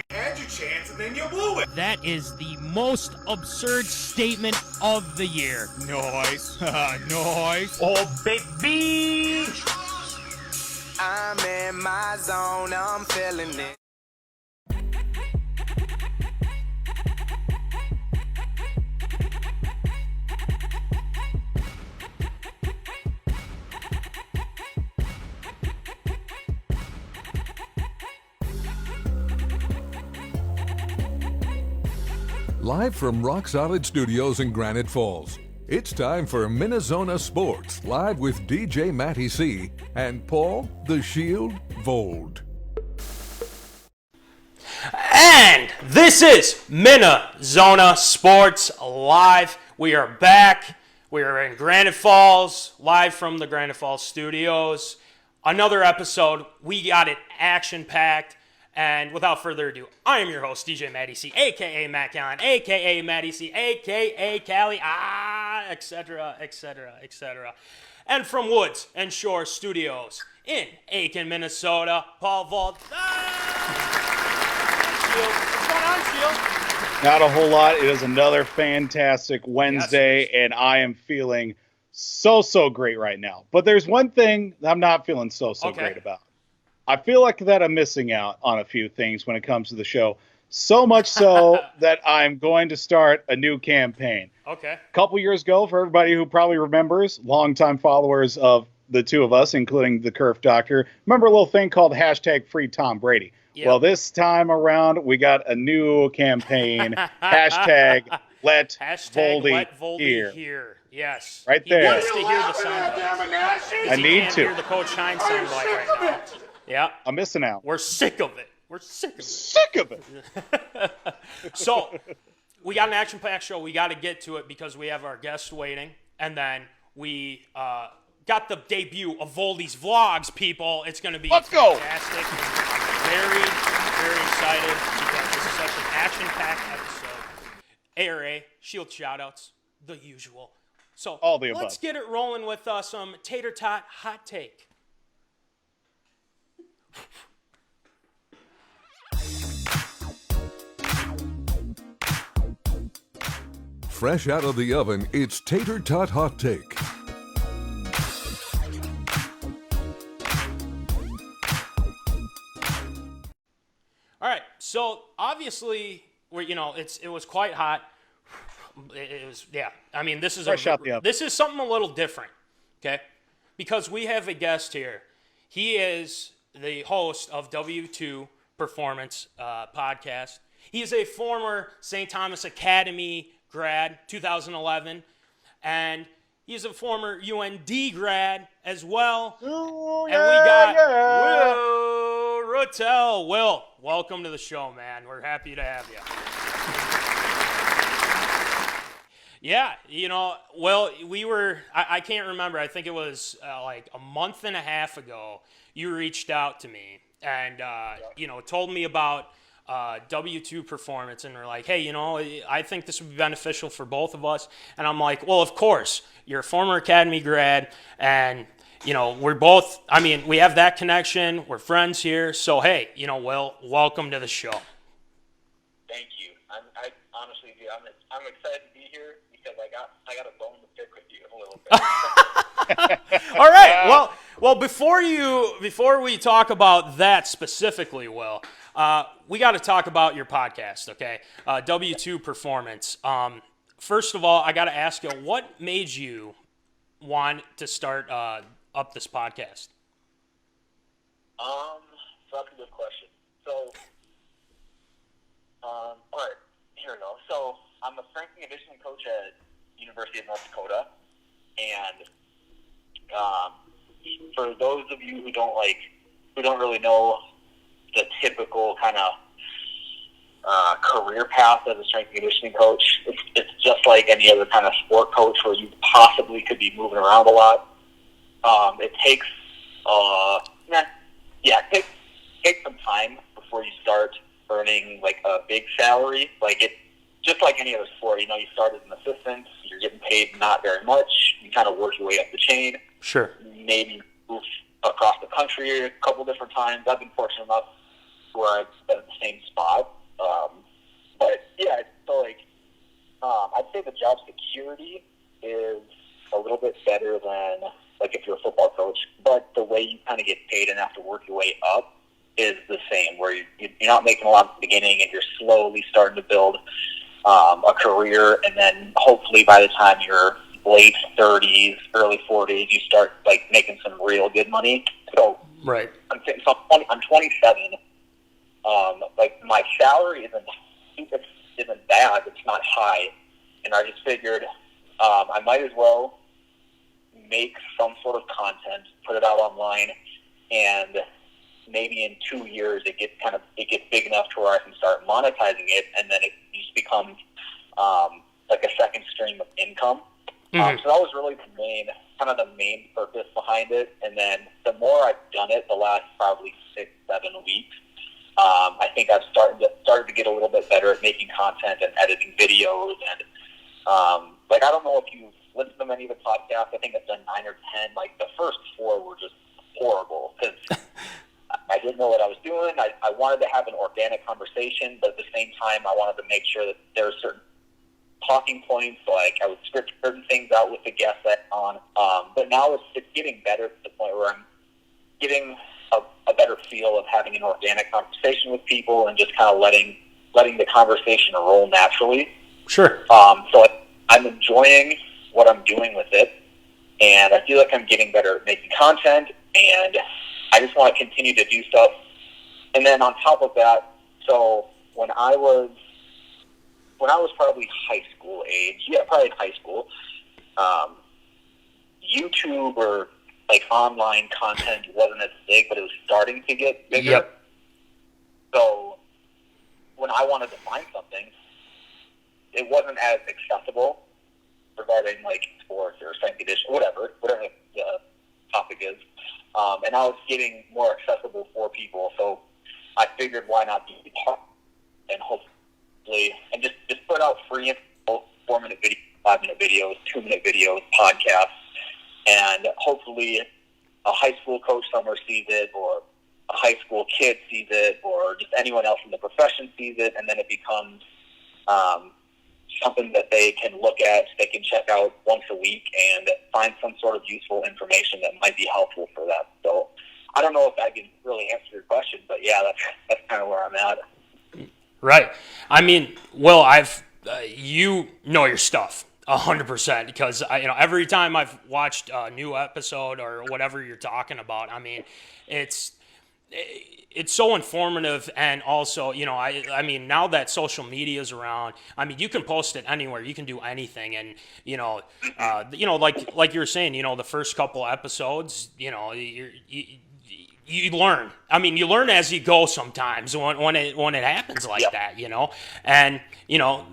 had your chance and then you blew it. That is the most absurd statement of the year. Nice. Nice. Oh, baby! I'm in my zone, I'm feeling it. Live from Rock Solid Studios in Granite Falls, it's time for MinneZona Sports, live with DJ Matty C. and Paul the Shield Vold. And this is MinneZona Sports Live. We are back. We are in Granite Falls, live from the Granite Falls Studios. Another episode. We got it action-packed. And without further ado, I am your host, DJ Matty C., a.k.a. Matt Callan, a.k.a. Matty C., a.k.a. Callie, etc., etc., etc. And from Woods and Shore Studios in Aiken, Minnesota, Paul Vault. What's going on, Shield? Not a whole lot. It is another fantastic Wednesday, and I am feeling so great right now. But there's one thing I'm not feeling so great about. I feel like that I'm missing out on a few things when it comes to the show. So much so that I'm going to start a new campaign. Okay. A couple years ago, for everybody who probably remembers, longtime followers of the two of us, including the Curve Doctor, remember a little thing called #FreeTomBrady. Yep. Well, this time around, we got a new campaign. #Let Voldy hear. Yes. Right there. He wants to hear the soundbite. I need to hear the Coach Shine soundbite right now. Yeah. I'm missing out. We're sick of it. Sick of it. So, we got an action-packed show. We got to get to it because we have our guest waiting. And then we got the debut of Voldy's Vlogs, people. It's going to be fantastic. Very, very excited because this is such an action-packed episode. ARA, Shield shoutouts, the usual. So, all the above. Let's get it rolling with some Tater Tot Hot Take. Fresh out of the oven, it's Tater Tot Hot Take. All right, so obviously, it was quite hot. It was, yeah. I mean, this is something a little different, okay? Because we have a guest here. He is the host of W2 Performance podcast. He is a former St. Thomas Academy grad, 2011, and he's a former UND grad as well. Ooh, and we got Will Rotell. Will, welcome to the show, man. We're happy to have you. Yeah, Will, I can't remember. I think it was like a month and a half ago, you reached out to me and, told me about W2 Performance, and were like, hey, I think this would be beneficial for both of us. And I'm like, well, of course, you're a former Academy grad, and, we're both, we have that connection. We're friends here. So, hey, Will, welcome to the show. Thank you. I honestly, I'm excited to be here because I got a bone to pick with you a little bit. All right. Well, before we talk about that specifically, Will, we got to talk about your podcast, okay? W2 Performance. First of all, I got to ask you, what made you want to start up this podcast? That's a good question. So, all right, here we go. So, I'm a strength and conditioning coach at University of North Dakota, and for those of you who don't really know the typical kind of career path as a strength and conditioning coach, it's just like any other kind of sport coach where you possibly could be moving around a lot. It takes it takes some time before you start earning like a big salary. Like it, just like any other sport, you start as an assistant, you're getting paid not very much. You kind of work your way up the chain. Sure. Maybe move across the country a couple different times. I've been fortunate enough where I've been in the same spot. say the job security is a little bit better than like if you're a football coach, but the way you kind of get paid and have to work your way up is the same, where you're not making a lot at the beginning and you're slowly starting to build a career, and then hopefully by the time you're late 30s, early 40s, you start like making some real good money. So right. I'm 27. Like my salary isn't bad. It's not high, and I just figured I might as well make some sort of content, put it out online, and maybe in 2 years it gets big enough to where I can start monetizing it, and then it just becomes like a second stream of income. Mm-hmm. So that was really the main purpose behind it. And then the more I've done it, the last probably 6-7 weeks, I think I've started to get a little bit better at making content and editing videos. And like, I don't know if you've listened to many of the podcasts. I think I've done 9 or 10. Like the first 4 were just horrible because I didn't know what I was doing. I wanted to have an organic conversation, but at the same time, I wanted to make sure that there were certain talking points. Like I would script certain things out with the guests that on. But now it's getting better to the point where I'm getting a better feel of having an organic conversation with people and just kind of letting the conversation roll naturally. Sure. So I'm enjoying what I'm doing with it, and I feel like I'm getting better at making content, and I just want to continue to do stuff. And then on top of that, so when I was probably high school age, probably in high school, YouTube or like online content wasn't as big, but it was starting to get bigger. Yep. So when I wanted to find something, it wasn't as accessible regarding like sports or second edition, whatever the topic is. And I was getting more accessible for people. So I figured why not be part and hopefully, and just put out free info, 4-minute videos, 5-minute videos, 2-minute videos, podcasts, and hopefully a high school coach somewhere sees it, or a high school kid sees it, or just anyone else in the profession sees it, and then it becomes something that they can look at, they can check out once a week and find some sort of useful information that might be helpful for them. So I don't know if I can really answer your question, but yeah, that's kind of where I'm at. Right. I mean, Will, you know your stuff 100% because every time I've watched a new episode or whatever you're talking about, I mean, it's so informative, and also, I mean, now that social media is around, I mean, you can post it anywhere, you can do anything, and like you were saying, the first couple episodes, you learn. I mean, you learn as you go sometimes when it happens like that, and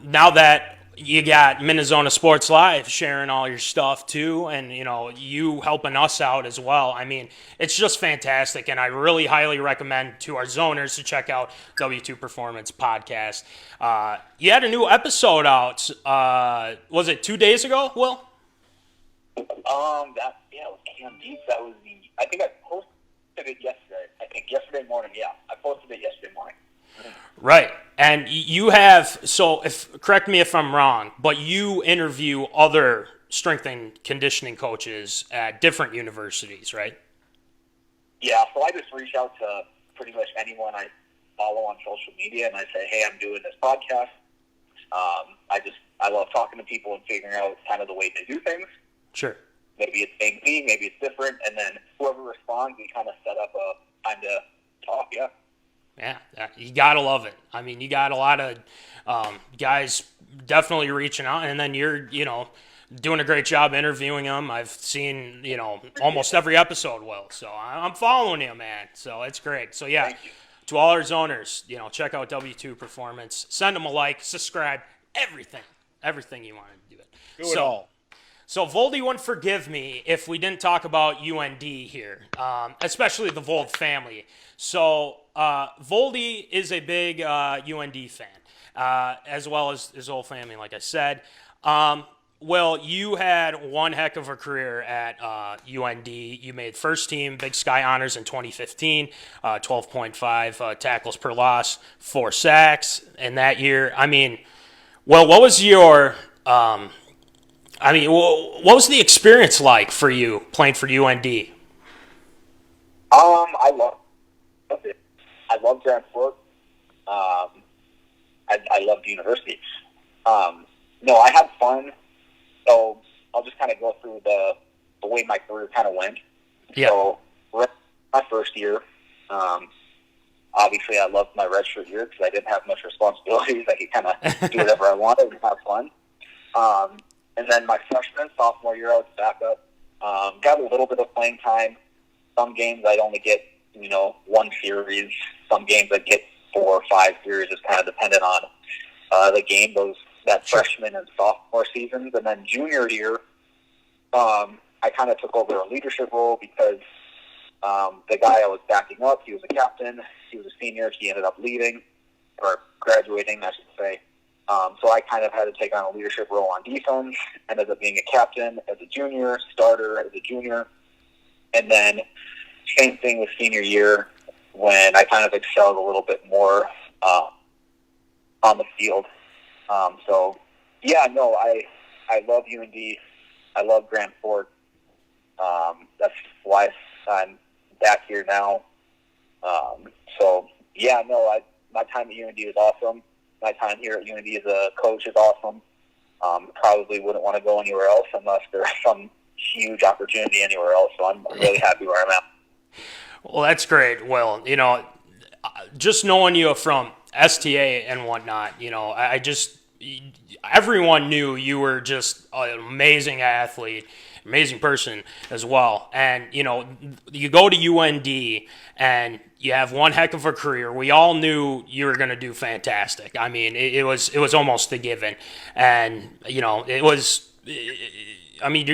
now that you got MinneZona Sports Live sharing all your stuff too, and you helping us out as well. I mean, it's just fantastic, and I really highly recommend to our zoners to check out W2 Performance Podcast. You had a new episode out. Was it 2 days ago, Will? It was Cam Deep. I think I posted it yesterday. I think yesterday morning. Yeah, I posted it yesterday morning. Right. And you have, correct me if I'm wrong, but you interview other strength and conditioning coaches at different universities, right? Yeah, so I just reach out to pretty much anyone I follow on social media, and I say, hey, I'm doing this podcast. I love talking to people and figuring out kind of the way they do things. Sure. Maybe it's same thing, maybe it's different, and then whoever responds, we kind of set up a time to talk, yeah. Yeah, you got to love it. I mean, you got a lot of guys definitely reaching out, and then you're, doing a great job interviewing them. I've seen, almost every episode, Will. So I'm following you, man. So it's great. So, yeah, to all our zoners, check out W2 Performance. Send them a like, subscribe, everything you want to do it. Do it all. So Voldy wouldn't forgive me if we didn't talk about UND here, especially the Vold family. So Voldy is a big UND fan, as well as his whole family, like I said. Well, you had one heck of a career at UND. You made first team Big Sky honors in 2015, 12.5 tackles per loss, 4 sacks in that year. I mean, well, what was your I mean, what was the experience like for you playing for UND? I loved it. I loved Grand Forks. I loved the university. No, I had fun. So I'll just kind of go through the way my career kind of went. Yeah. So my first year, obviously I loved my redshirt year because I didn't have much responsibilities. I could kind of do whatever I wanted and have fun. And then my freshman, sophomore year, I was back up. Got a little bit of playing time. Some games I'd only get, one series. Some games I'd get 4 or 5 series. Just kind of dependent on the game, that freshman and sophomore seasons. And then junior year, I kind of took over a leadership role because the guy I was backing up, he was a captain. He was a senior. He ended up leaving, or graduating, I should say. So I kind of had to take on a leadership role on defense, ended up being a captain as a junior, starter as a junior. And then same thing with senior year when I kind of excelled a little bit more on the field. I love UND. I love Grand Forks. That's why I'm back here now. My time at UND is awesome. My time here at UND as a coach is awesome. Probably wouldn't want to go anywhere else unless there's some huge opportunity anywhere else. So I'm really happy where I'm at. Well, that's great. Well, just knowing you from STA and whatnot, everyone knew you were just an amazing athlete, amazing person as well. And, you go to UND and you have one heck of a career. We all knew you were going to do fantastic. I mean, it was almost a given. And, you're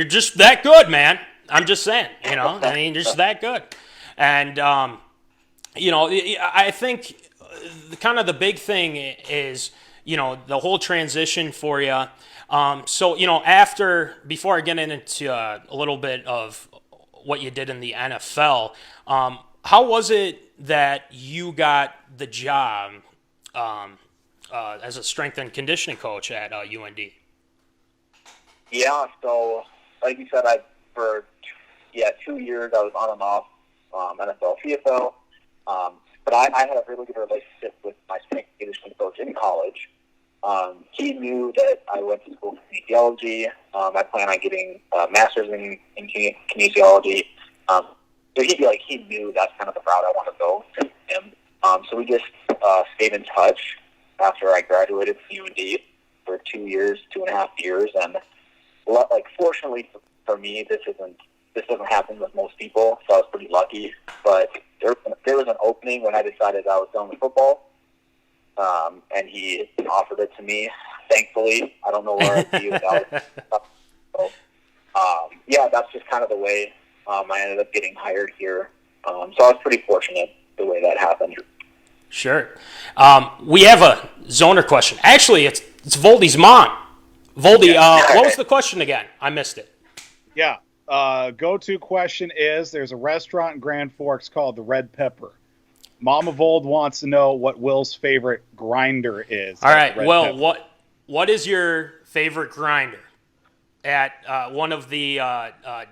just that good, man. I'm just saying, you're just that good. And, I think the big thing is, the whole transition for you. Before I get into a little bit of what you did in the NFL, how was it that you got the job as a strength and conditioning coach at UND? Yeah, so like you said, for 2 years I was on and off NFL, CFL, but I had a really good relationship with my strength and conditioning coach in college. He knew that I went to school for kinesiology. I plan on getting a master's in kinesiology. So he knew that's kind of the route I want to go to him. So we just stayed in touch after I graduated from UND for 2.5 years. And fortunately for me, this doesn't happen with most people. So I was pretty lucky. But there was an opening when I decided I was done with football. And he offered it to me. Thankfully, I don't know where I'd be without it. So, that's just kind of the way I ended up getting hired here. So I was pretty fortunate the way that happened. Sure. We have a Zoner question. Actually, it's Voldy's mom. Voldy, what was the question again? I missed it. Yeah. Go-to question is, there's a restaurant in Grand Forks called the Red Pepper. Mama Vold wants to know what Will's favorite grinder is. All right. Well, what is your favorite grinder at one of the?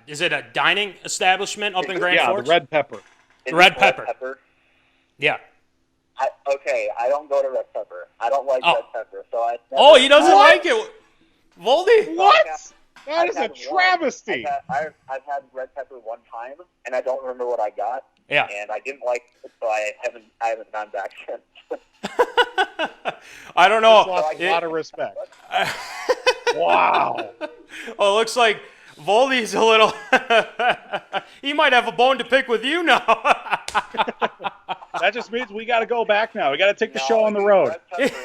Is it a dining establishment up in Grand Forks? Yeah, the Red Pepper. Red Pepper. Yeah. I don't go to Red Pepper. I don't like Red Pepper, so I. He doesn't like it, Voldy. What? That is a travesty. I've had Red Pepper one time, and I don't remember what I got. Yeah. And I didn't like it, so I haven't gone back since. I don't know. Lost a lot of respect. Wow. Oh, it looks like Voldy's a little. He might have a bone to pick with you now. That just means we got to go back now. We got to take the show on the road.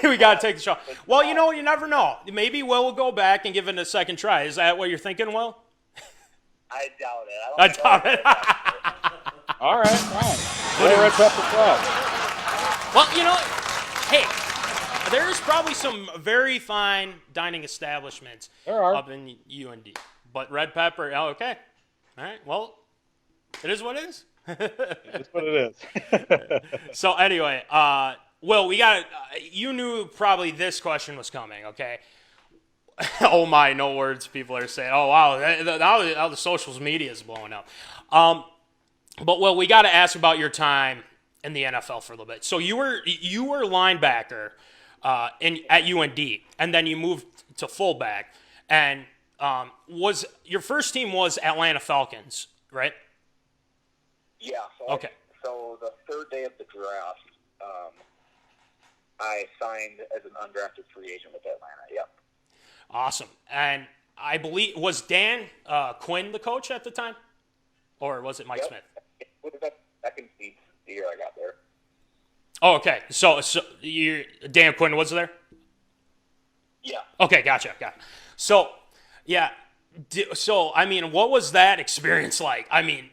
We got to take the show. Well, you never know. Maybe Will will go back and give it a second try. Is that what you're thinking, Will? I doubt it. I doubt it. All right, fine. Little Red Pepper Club. Well, hey, there's probably some very fine dining establishments up in UND. But Red Pepper, okay. All right, well, it is what it is. That's what it is. So anyway, Will, you knew probably this question was coming, okay? Oh my, no words. People are saying, "Oh wow, now the social media is blowing up." But well, we got to ask about your time in the NFL for a little bit. So you were linebacker at UND, and then you moved to fullback, and was your first team was Atlanta Falcons, right? Yeah. Okay. So the third day of the draft, I signed as an undrafted free agent with Atlanta. Yep. Awesome. And I believe, was Dan Quinn the coach at the time? Or was it Mike Smith? It would have been second season the year I got there. Oh, okay. So Dan Quinn was there? Yeah. Okay, gotcha. So, yeah. So, I mean, what was that experience like? I mean,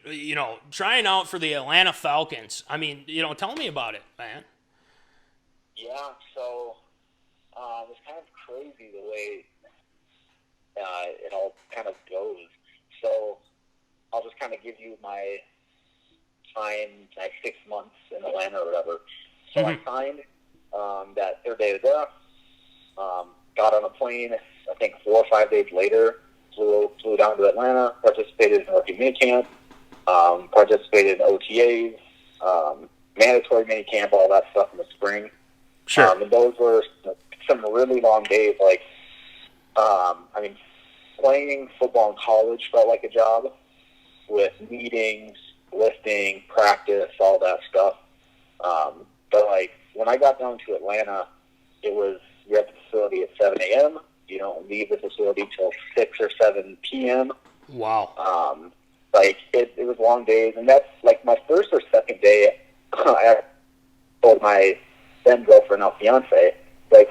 trying out for the Atlanta Falcons. I mean, tell me about it, man. Yeah, so it's kind of crazy the way it all kind of goes. So I'll just kind of give you my time, like 6 months in Atlanta or whatever. So I signed that third day of the draft, got on a plane, I think 4 or 5 days later, flew down to Atlanta, participated in rookie minicamp, participated in OTAs, mandatory minicamp, all that stuff in the spring. Sure. And those were some really long days. Like, playing football in college felt like a job with meetings, lifting, practice, all that stuff. But, like, when I got down to Atlanta, it was you're at the facility at 7 a.m. You don't leave the facility till 6 or 7 p.m. Wow. It was long days. And that's, like, my first or second day, I told my then girlfriend, now fiance, can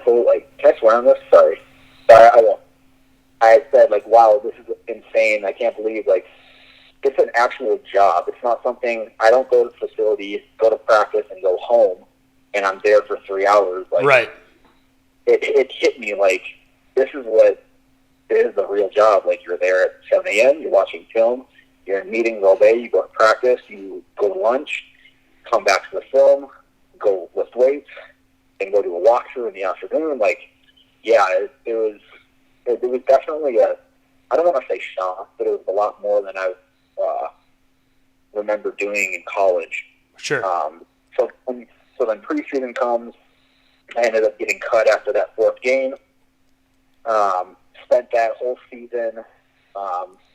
I swear on this? Sorry. But I won't. I said, wow, this is insane. I can't believe, it's an actual job. It's not something, I don't go to the facility, go to practice, and go home, and I'm there for 3 hours. Right. It hit me, this is what is the real job. You're there at 7 a.m., you're watching film, you're in meetings all day, you go to practice, you go to lunch, come back to the film, go lift weights, and go to a walkthrough in the afternoon. It was definitely I don't want to say shock, but it was a lot more than I remember doing in college. Sure. So then preseason comes. I ended up getting cut after that 4th game. Spent that whole season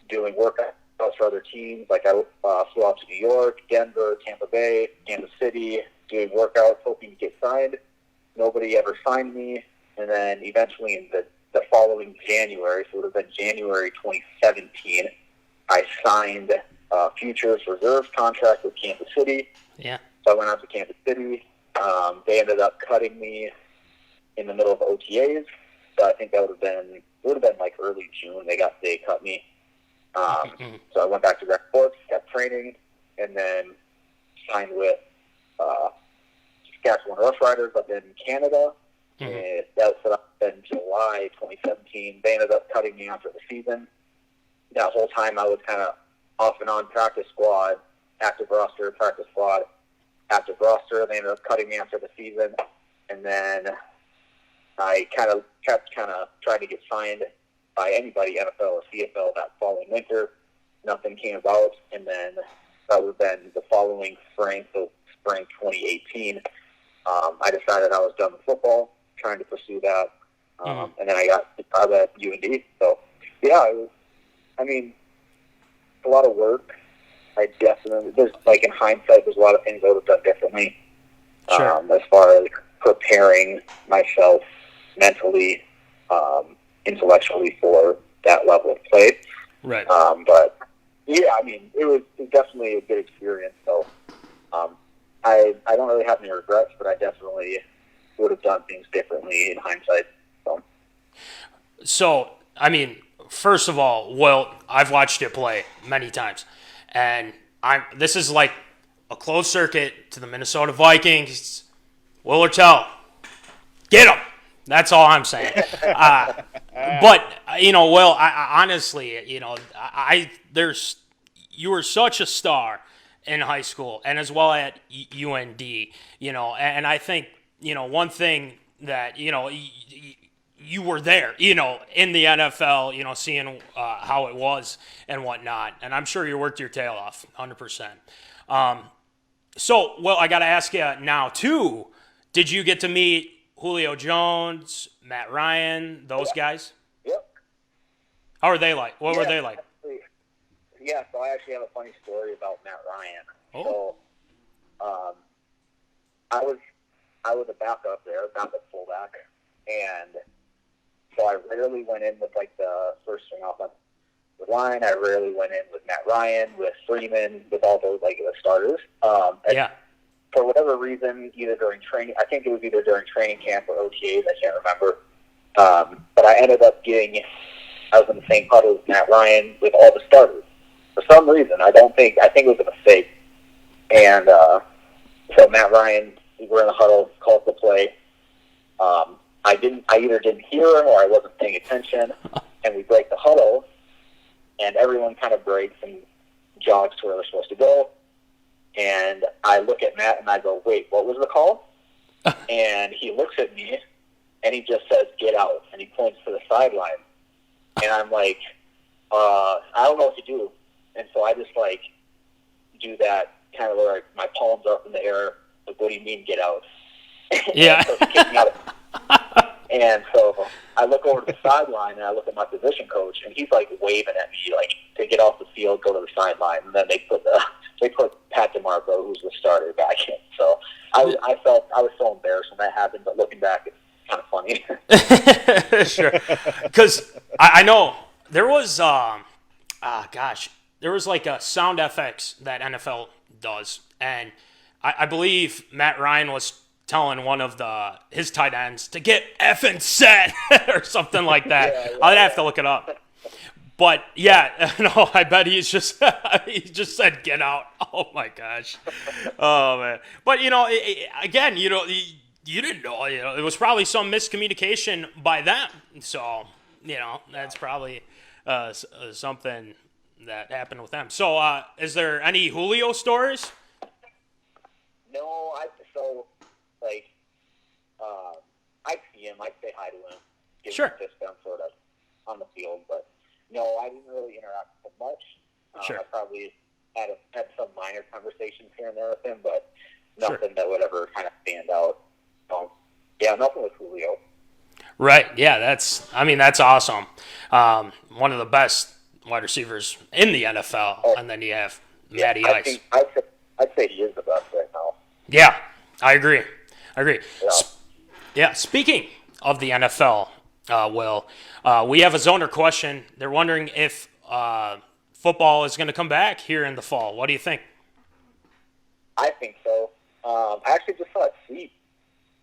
doing workouts for other teams. I flew out to New York, Denver, Tampa Bay, Kansas City, doing workouts, hoping to get signed. Nobody ever signed me. And then eventually in the following January, so it would have been January 2017, I signed a futures reserves contract with Kansas City. Yeah. So I went out to Kansas City. They ended up cutting me in the middle of OTAs. So I think that would have been early June. They cut me. So I went back to Grand Forks, kept training, and then signed with Saskatchewan Rough Riders up in Canada. And that was in July 2017. They ended up cutting me after the season. That whole time I was kind of off and on practice squad, active roster, practice squad, active roster. They ended up cutting me after the season. And then I kept trying to get signed by anybody, NFL or CFL, that following winter. Nothing came about. And then that would have been the following spring, so spring 2018. I decided I was done with football, trying to pursue that. And then I got the job at UND. So, yeah, it was, a lot of work. I definitely, in hindsight, there's a lot of things I would have done differently. Sure. As far as preparing myself mentally, intellectually for that level of play. Right. But, yeah, it was definitely a good experience. So, I don't really have any regrets, but I definitely would have done things differently in hindsight. So, first of all, well, I've watched it play many times, and this is like a closed circuit to the Minnesota Vikings. Will or tell, get them. That's all I'm saying. But Will, I honestly, you were such a star in high school and as well at UND, and I think one thing that you were there, you know, in the NFL, you know, seeing how it was and whatnot. And I'm sure you worked your tail off, 100%. So, well, I got to ask you now, too, did you get to meet Julio Jones, Matt Ryan, those guys? Yep. How are they like? What were they like? Yeah, so I actually have a funny story about Matt Ryan. Oh. So, I was a backup there, backup fullback, and so I rarely went in with like the first string offensive line. I rarely went in with Matt Ryan, with Freeman, with all those like the starters. Yeah. For whatever reason, either during training, I think it was either during training camp or OTAs, I can't remember. But I ended up I was in the same huddle as Matt Ryan with all the starters. For some reason, I think it was a mistake. And so Matt Ryan, we were in the huddle, called the play. I either didn't hear him or I wasn't paying attention, and we break the huddle, and everyone kind of breaks and jogs to where they're supposed to go. And I look at Matt and I go, "Wait, what was the call?" And he looks at me and he just says, "Get out," and he points to the sideline. And I'm like, I don't know what to do. And so I just like do that kind of where like, my palms are up in the air. Like, what do you mean, get out? Yeah. So he kicked me out. And so I look over to the sideline and I look at my position coach, and he's like waving at me like to get off the field, go to the sideline, and then they put Pat DeMarco, who's the starter, back in. So I was so embarrassed when that happened, but looking back, it's kind of funny. Sure, because I know there was there was like a sound FX that NFL does, and I believe Matt Ryan was telling one of his tight ends to get effing set or something like that. Yeah, I'd have to look it up. But yeah, no, I bet he just said get out. Oh my gosh. Oh man. But you know, again, you know, you didn't know, you know, it was probably some miscommunication by them. So, you know, that's probably something that happened with them. So, is there any Julio stories? No, I'd see him, I'd say hi to him, give him a fist bump sort of on the field, but no, I didn't really interact with him much. Sure. I probably had some minor conversations here and there with him, but nothing that would ever kind of stand out. So, yeah, nothing with Julio. Right. Yeah, that's awesome. One of the best wide receivers in the NFL, and then you have Matty Ice. I'd say he is the best right now. Yeah, I agree. Yeah. Yeah, speaking of the NFL, Will, we have a Zoner question. They're wondering if football is going to come back here in the fall. What do you think? I think so. I actually just saw a tweet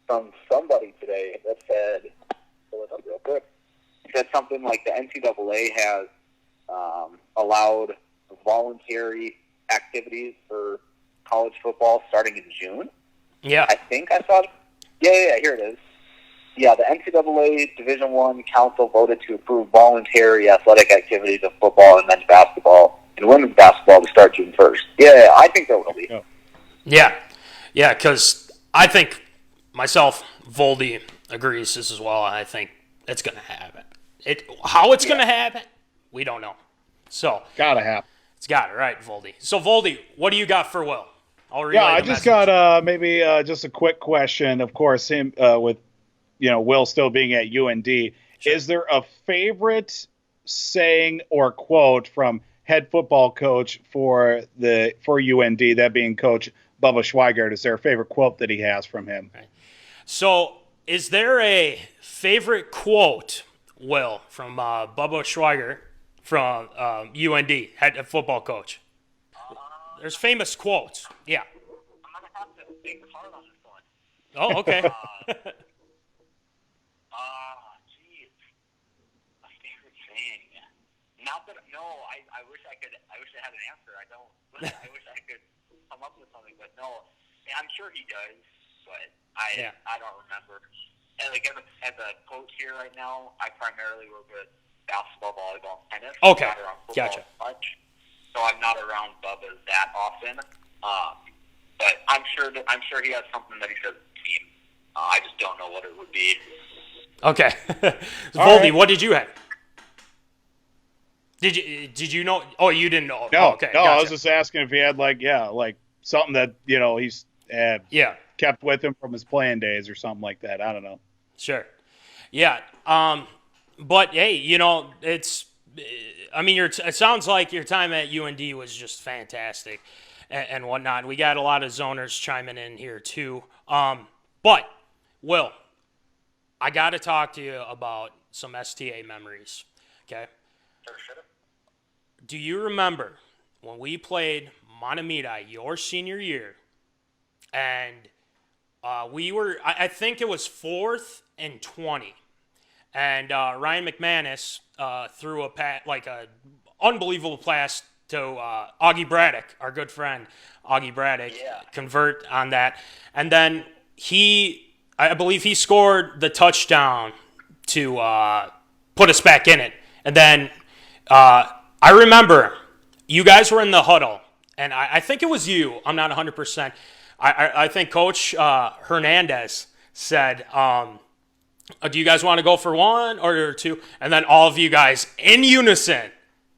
from somebody today that said, pull it up real quick. It said something like the NCAA has allowed voluntary activities for college football starting in June. Yeah. I think I saw it. Yeah, here it is. Yeah, the NCAA Division I Council voted to approve voluntary athletic activities of football and men's basketball and women's basketball to start June 1st. Yeah, I think there will be. Yeah, because I think myself, Voldy agrees this as well. I think it's going to happen. How it's going to happen, we don't know. So Gotta happen. it's got it, right, Voldy. So, Voldy, what do you got for Will? I just got maybe just a quick question. Of course, him with Will still being at UND. Sure. Is there a favorite saying or quote from head football coach for UND, that being Coach Bubba Schweigert? Is there a favorite quote that he has from him? Right. So, is there a favorite quote, Will, from Bubba Schweigert from UND, head football coach? There's famous quotes. Yeah. I'm going to have to think hard on this one. Oh, okay. Geez. A favorite saying. Not that, no, I wish I had an answer. I don't. I wish I could come up with something, but no. I'm sure he does, but I don't remember. And like as a coach here right now, I primarily work with basketball, volleyball, tennis. Okay. Not around football much. So I'm not around Bubba that often, but I'm sure he has something that he says to the team. I just don't know what it would be. Okay. All Voldy, right. what did you have? Did you know? Oh, you didn't know. No, Oh, okay. no, I Gotcha. was just asking if he had like something that he's Yeah. kept with him from his playing days or something like that. I don't know. Sure. Yeah. But hey, it's. I mean, it sounds like your time at UND was just fantastic, and whatnot. We got a lot of zoners chiming in here too. But Will, I got to talk to you about some STA memories. Okay. Sure. Do you remember when we played Montemita your senior year, and we were, I think it was 4th and 20, and Ryan McManus threw a unbelievable pass to Augie Braddock, our good friend Augie Braddock, convert on that, and then I believe he scored the touchdown to put us back in it, and then I remember you guys were in the huddle, and I think it was you. I'm not 100%. I think Coach Hernandez said, do you guys want to go for 1 or 2? And then all of you guys in unison,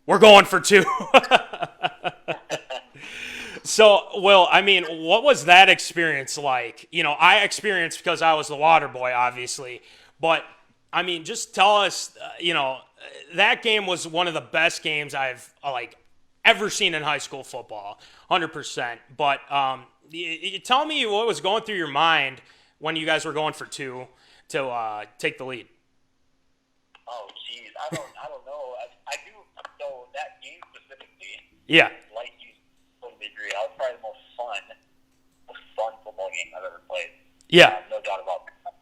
we're going for 2. So, Will, I mean, what was that experience like? I experienced because I was the water boy, obviously. But, I mean, just tell us, that game was one of the best games I've, ever seen in high school football, 100%. But you tell me what was going through your mind when you guys were going for 2 to take the lead. Oh, geez. I don't know. I do know that game specifically. Yeah. Like you totally agree. That was probably the most fun football game I've ever played. Yeah. No doubt about that.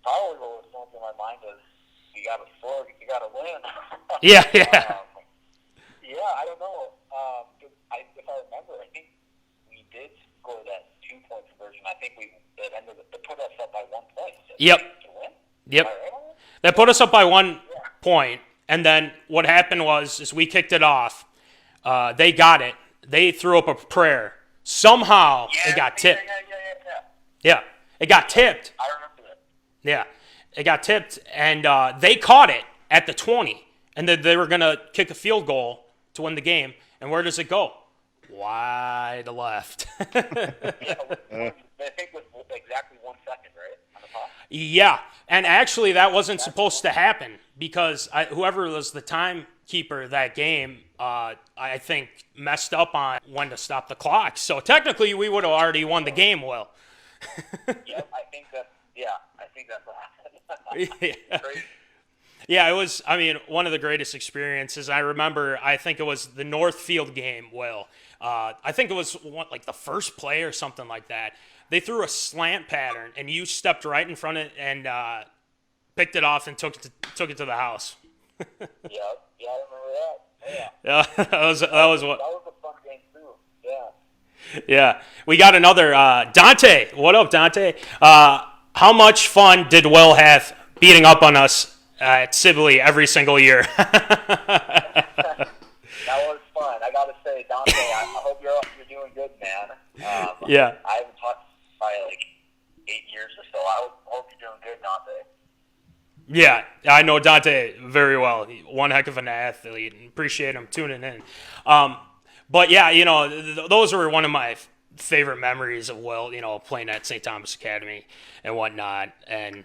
Probably what was going through my mind was you got to score, you got to win. Yeah. I don't know. If I remember, I think we did score that 2-point conversion. I think it put us up by 1 point. Yep. To win? Yep. Am I right on that? That put us up by 1 point, and then what happened was we kicked it off. They got it. They threw up a prayer. Somehow it got tipped. Yeah. It got tipped. I remember that. Yeah. It got tipped, and they caught it at the 20, and then they were going to kick a field goal to win the game. And where does it go? Wide left. I think it was exactly 1 second, right? On the top. Yeah, and actually that wasn't supposed to happen because whoever was the timekeeper that game, I think messed up on when to stop the clock. So technically we would have already won the game, Will. Yep, I think that's what happened. Yeah. Great. Yeah, it was, one of the greatest experiences. I remember, I think it was the Northfield game, Will. I think it was the first play or something like that. They threw a slant pattern, and you stepped right in front of it and picked it off and took it to the house. Yeah, I remember that. Yeah. Yeah, that was what. That was a fun game too. Yeah. Yeah, we got another Dante. What up, Dante? How much fun did Will have beating up on us at Sibley every single year? That was fun. I gotta say, Dante, I hope you're doing good, man. Yeah. I haven't talked by 8 years or so. I hope you're doing good, Dante. Yeah, I know Dante very well. One heck of an athlete, and appreciate him tuning in. But yeah, those were one of my favorite memories of Will, playing at St. Thomas Academy and whatnot. And,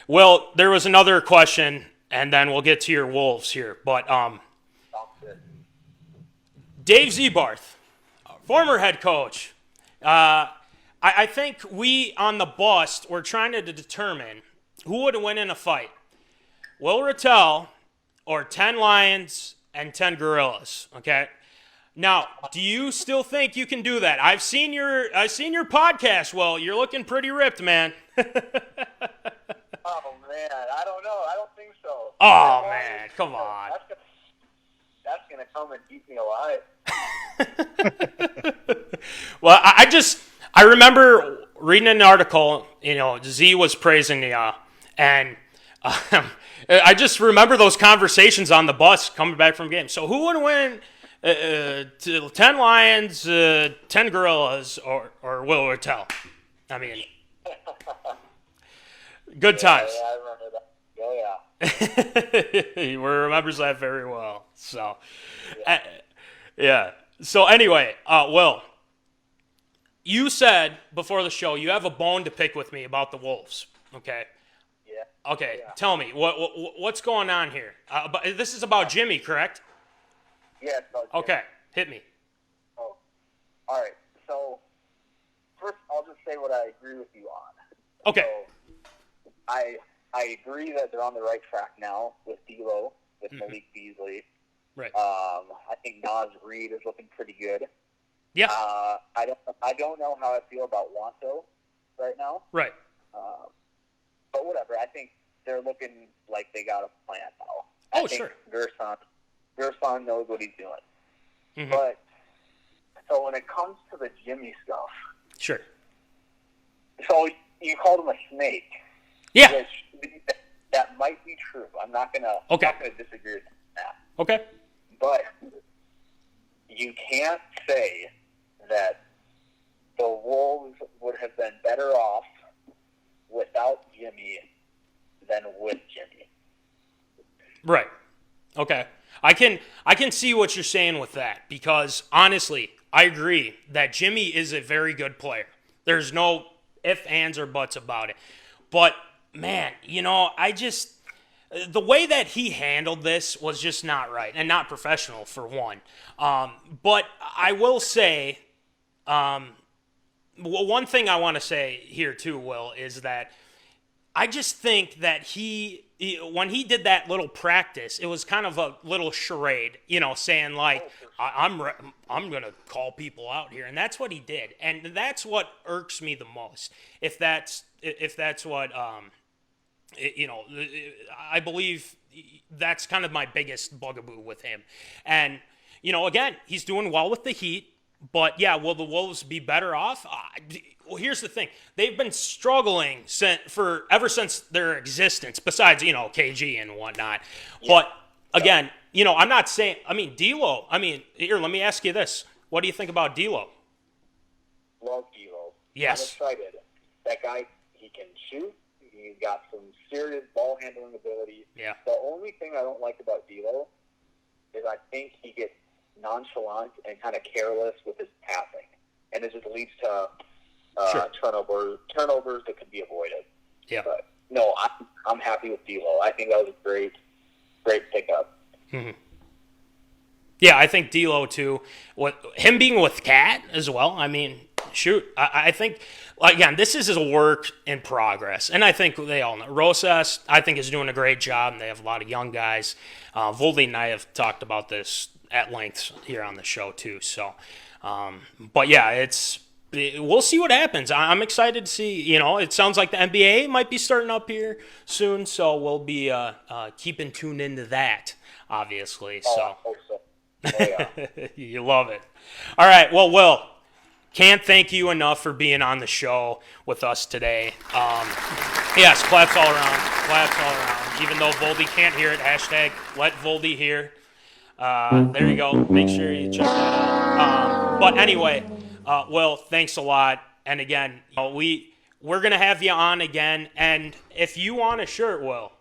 Will, there was another question, and then we'll get to your Wolves here. But Sounds good. Dave Zebarth, former head coach, I think we on the bus were trying to determine who would win in a fight, Will Rattel or 10 Lions and 10 Gorillas, okay? Now, do you still think you can do that? I've seen your podcast, Will. You're looking pretty ripped, man. Oh, man. I don't know. I don't think so. Oh, man. Come on. That's going to come and eat me alive. Well, I remember reading an article, Z was praising you, and I just remember those conversations on the bus coming back from games. So who would win 10 Lions, 10 Gorillas, or Will Rattel? Good times. Yeah, I remember that. Oh, yeah. He remembers that very well. So, yeah. So anyway, Will, you said before the show you have a bone to pick with me about the Wolves. Okay. Yeah. Okay. Yeah. Tell me what's going on here. But this is about Jimmy, correct? Yeah. Okay. Hit me. Oh, all right. So first, I'll just say what I agree with you on. Okay. So, I agree that they're on the right track now with D'Lo, with Malik Beasley. Right. I think Nas Reed is looking pretty good. Yeah. I don't know how I feel about Wanto right now. Right. But whatever. I think they're looking like they got a plan now. Oh, I think sure. Gerson knows what he's doing. Mm-hmm. But so when it comes to the Jimmy stuff, Sure. so you called him a snake. Yeah. Which, that might be true. I'm not gonna disagree with that. Okay. But you can't say that the Wolves would have been better off without Jimmy than with Jimmy. Right. Okay. I can see what you're saying with that because honestly, I agree that Jimmy is a very good player. There's no ifs, ands, or buts about it. But man, the way that he handled this was just not right and not professional for one. But I will say, one thing I want to say here too, Will, is that I just think that when he did that little practice, it was kind of a little charade, saying like, I'm going to call people out here. And that's what he did. And that's what irks me the most. If that's what, I believe that's kind of my biggest bugaboo with him. And, again, he's doing well with the Heat. But, yeah, will the Wolves be better off? Well, here's the thing. They've been struggling ever since their existence, besides, KG and whatnot. Yeah. But, again, I'm not saying – D'Lo. Here, let me ask you this. What do you think about D'Lo? Love D'Lo. Yes. I'm excited. That guy, he can shoot. He's got some serious ball handling ability. Yeah. The only thing I don't like about D'Lo is I think he gets nonchalant and kind of careless with his passing, and it just leads to turnovers that could be avoided. Yeah. But no, I'm happy with D'Lo. I think that was a great pickup. Mm-hmm. Yeah, I think D'Lo too. Him being with Cat as well. Shoot, I think again this is a work in progress, and I think they all know. Rosas, I think, is doing a great job, and they have a lot of young guys. Voldy and I have talked about this at length here on the show too. So, but yeah, we'll see what happens. I'm excited to see. It sounds like the NBA might be starting up here soon, so we'll be keeping tuned into that, obviously. Oh, so. I hope so. Oh, yeah. You love it. All right. Well, Will, can't thank you enough for being on the show with us today. Yes, claps all around. Claps all around. Even though Voldy can't hear it, hashtag let Voldy hear. There you go. Make sure you check that out. But anyway, Will, thanks a lot. And again, we're going to have you on again. And if you want a shirt, Will,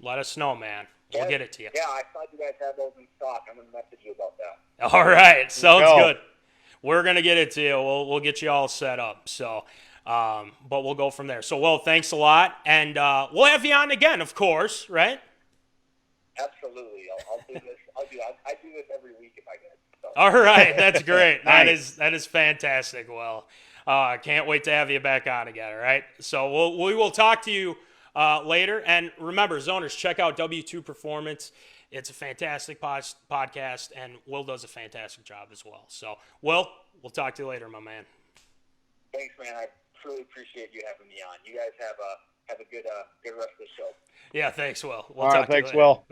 let us know, man. We'll get it to you. Yeah, I thought you guys had those in stock. I'm going to message you about that. All right. Sounds good. We're going to get it to you. We'll get you all set up. So, but we'll go from there. So, Will, thanks a lot. And we'll have you on again, of course, right? Absolutely. I'll do this. I do this every week if I can. So. All right. That's great. Nice. That is fantastic, Will. I can't wait to have you back on again, all right? So, we will talk to you later. And remember, Zoners, check out W2 Performance. It's a fantastic podcast, and Will does a fantastic job as well. So, Will, we'll talk to you later, my man. Thanks, man. I truly appreciate you having me on. You guys have a good rest of the show. Yeah, thanks, Will. All right, thanks, Will.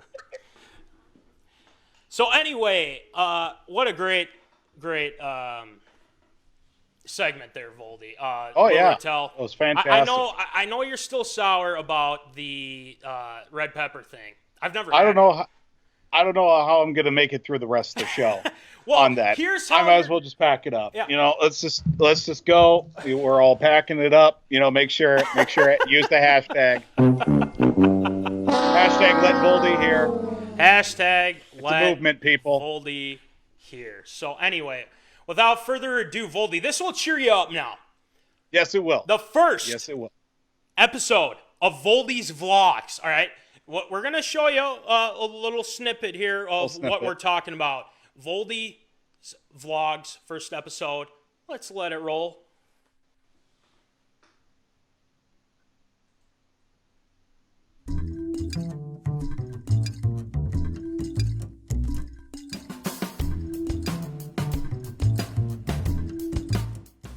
So anyway, what a great segment there, Voldy. Oh yeah, Rattel. it was fantastic. I know you're still sour about the red pepper thing. I I don't know how I'm gonna make it through the rest of the show. Well, on that, here's how I might as well just pack it up. Yeah. You know, let's just go. We're all packing it up. You know, make sure use the hashtag. Hashtag let Voldy here. Hashtag It's let a movement, people. Voldy here. So anyway, without further ado, Voldy, this will cheer you up now. Yes, it will. The first Yes, it will. episode of Voldy's Vlogs. All right, we're gonna show you a little snippet here of what we're talking about. Voldy's Vlogs, first episode. Let's let it roll.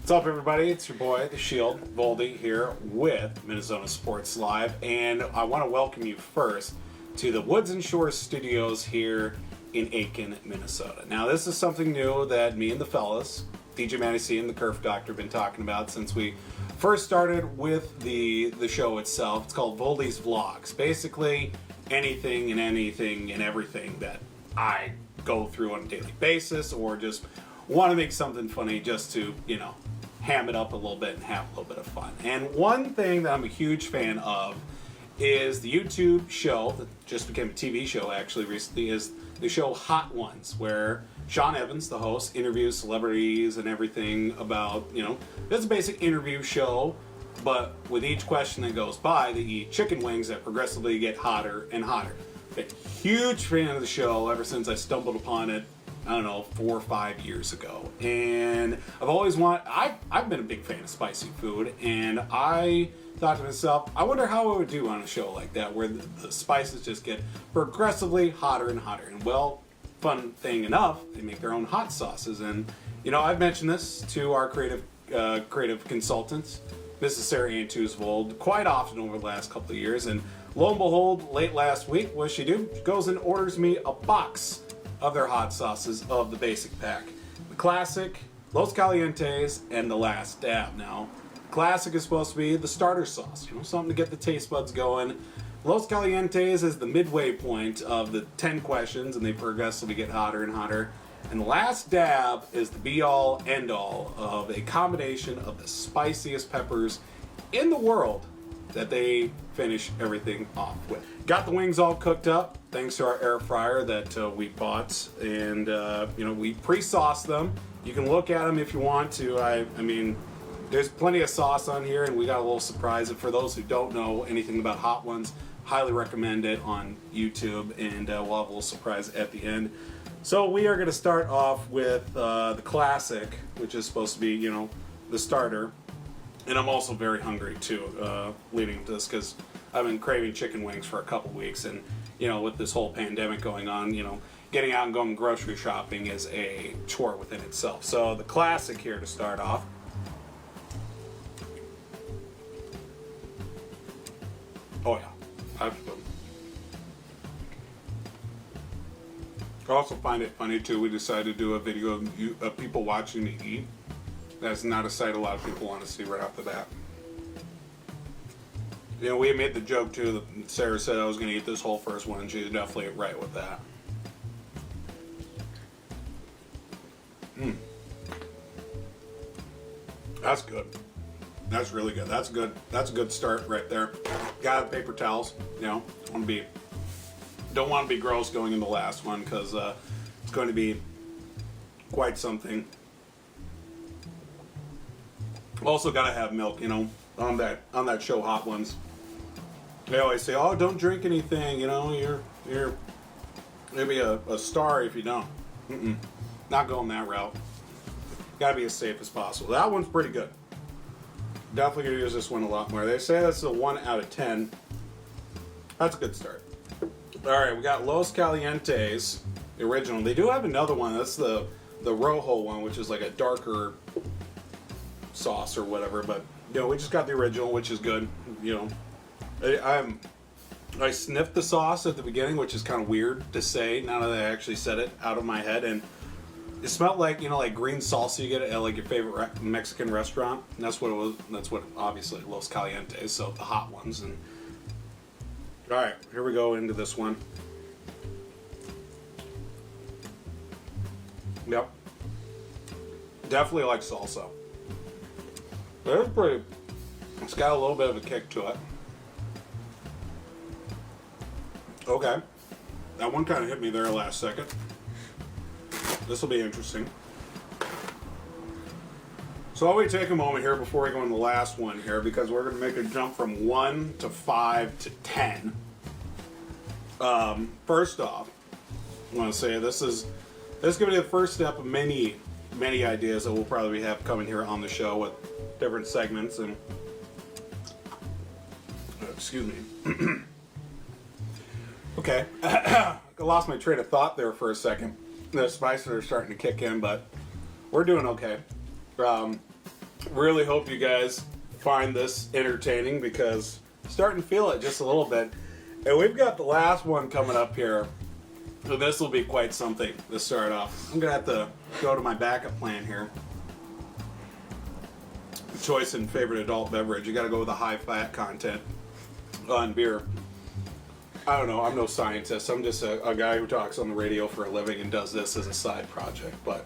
What's up, everybody? It's your boy, The Shield, Voldy, here with MinneZona Sports Live, and I want to welcome you first to the Woods and Shores Studios here in Aiken, Minnesota. Now, this is something new that me and the fellas, DJ Matty C and the Kerf Doctor, have been talking about since we first started with the show itself. It's called Voldy's Vlogs. Basically, anything and everything that I go through on a daily basis, or just want to make something funny just to, ham it up a little bit and have a little bit of fun. And one thing that I'm a huge fan of is the YouTube show that just became a TV show actually recently, is the show Hot Ones, where Sean Evans, the host, interviews celebrities and everything about, it's a basic interview show, but with each question that goes by, they eat chicken wings that progressively get hotter and hotter. Been a huge fan of the show ever since I stumbled upon it, 4 or 5 years ago. And I've been a big fan of spicy food, and I thought to myself, I wonder how it would do on a show like that, where the spices just get progressively hotter and hotter. And well, fun thing enough, they make their own hot sauces. And, I've mentioned this to our creative consultants, Mrs. Sarah Ann Toosvold, quite often over the last couple of years. And lo and behold, late last week, what does she do? She goes and orders me a box of their hot sauces of the basic pack. The classic, Los Calientes, and the Last Dab. Now, classic is supposed to be the starter sauce, something to get the taste buds going. Los Calientes is the midway point of the 10 questions, and they progressively get hotter and hotter. And the Last Dab is the be-all, end-all of a combination of the spiciest peppers in the world that they finish everything off with. Got the wings all cooked up thanks to our air fryer that we bought, and we pre-sauced them. You can look at them if you want to. I mean, there's plenty of sauce on here, and we got a little surprise. And for those who don't know anything about Hot Ones, highly recommend it on YouTube, and we'll have a little surprise at the end. So we are going to start off with the classic, which is supposed to be, the starter. And I'm also very hungry too, leading to this, because I've been craving chicken wings for a couple weeks, and with this whole pandemic going on, getting out and going grocery shopping is a chore within itself. So the classic here to start off. Oh yeah, absolutely. I also find it funny too. We decided to do a video of people watching me eat. That's not a sight a lot of people want to see right off the bat. We made the joke too that Sarah said I was going to eat this whole first one, and she's definitely right with that. That's good. That's really good. That's good. That's a good start right there. Got paper towels. Don't want to be gross going in the last one, because it's going to be quite something. Also got to have milk, on that show Hot Ones. They always say, "Oh, don't drink anything, you're maybe a star if you don't." Not going that route. Got to be as safe as possible. That one's pretty good. Definitely gonna use this one a lot more. They say that's a 1 out of 10. That's a good start. All right, we got Los Calientes, the original. They do have another one. That's the Rojo one, which is like a darker sauce or whatever, but we just got the original, which is good. I sniffed the sauce at the beginning, which is kind of weird to say now that I actually said it out of my head, and it smelled like like green salsa you get at like your favorite Mexican restaurant. And that's what it was. That's what obviously Los Calientes, so the hot ones. And all right, here we go into this one. Yep. Definitely like salsa. It's pretty. It's got a little bit of a kick to it. Okay. That one kind of hit me there last second. This will be interesting. So I'll wait take a moment here before we go on the last one here, because we're going to make a jump from 1 to 5 to 10. First off, I want to say this is going to be the first step of many ideas that we'll probably have coming here on the show with different segments and excuse me. Okay. I lost my train of thought there for a second. The spices are starting to kick in, but we're doing okay. Really hope you guys find this entertaining, because I'm starting to feel it just a little bit. And we've got the last one coming up here. So this will be quite something to start off. I'm going to have to go to my backup plan here. Choice in favorite adult beverage. You got to go with a high fat content on beer. I don't know. I'm no scientist. I'm just a guy who talks on the radio for a living and does this as a side project. But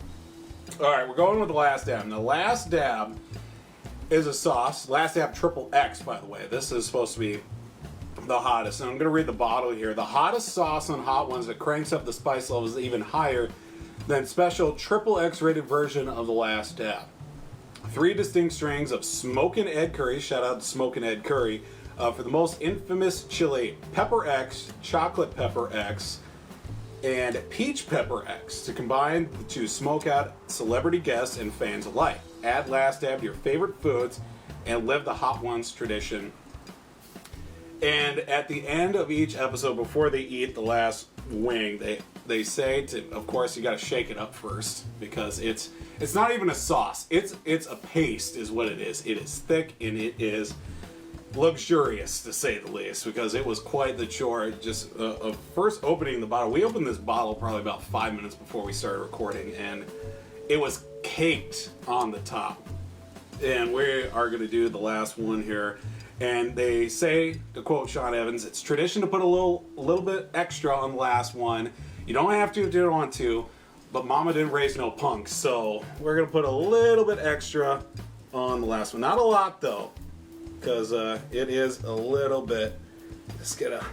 all right, we're going with the Last Dab. The Last Dab is a sauce. Last Dab Triple X, by the way. This is supposed to be the hottest. And I'm going to read the bottle here. The hottest sauce on Hot Ones that cranks up the spice levels even higher than special Triple X rated version of the Last Dab. 3 distinct strains of Smokin' Ed Curry. Shout out to Smokin' Ed Curry. For the most infamous chili, Pepper X, Chocolate Pepper X, and Peach Pepper X to combine to smoke out celebrity guests and fans alike. Add Last Dab to your favorite foods and live the Hot Ones tradition. And at the end of each episode, before they eat the last wing, they say to, of course, you got to shake it up first, because it's not even a sauce. It's a paste is what it is. It is thick and it is luxurious, to say the least, because it was quite the chore. Just first opening the bottle. We opened this bottle probably about 5 minutes before we started recording, and it was caked on the top. And we are going to do the last one here. And they say, to quote Sean Evans, it's tradition to put a little bit extra on the last one. You don't have to if you don't want to, but Mama didn't raise no punks, so we're going to put a little bit extra on the last one. Not a lot, though, because it is a little bit. Let's get a.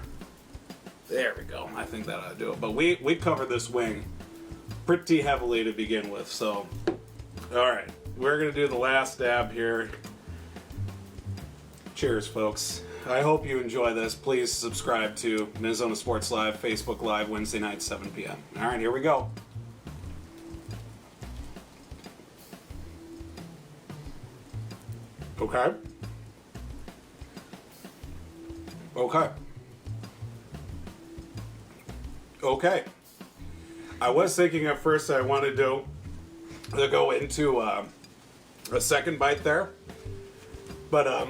There we go. I think that ought to do it. But we covered this wing pretty heavily to begin with. So, all right, we're gonna do the last dab here. Cheers, folks. I hope you enjoy this. Please subscribe to MinneZona Sports Live, Facebook Live, Wednesday night, 7 p.m. All right, here we go. Okay. Okay. I was thinking at first I wanted to go into a second bite there, but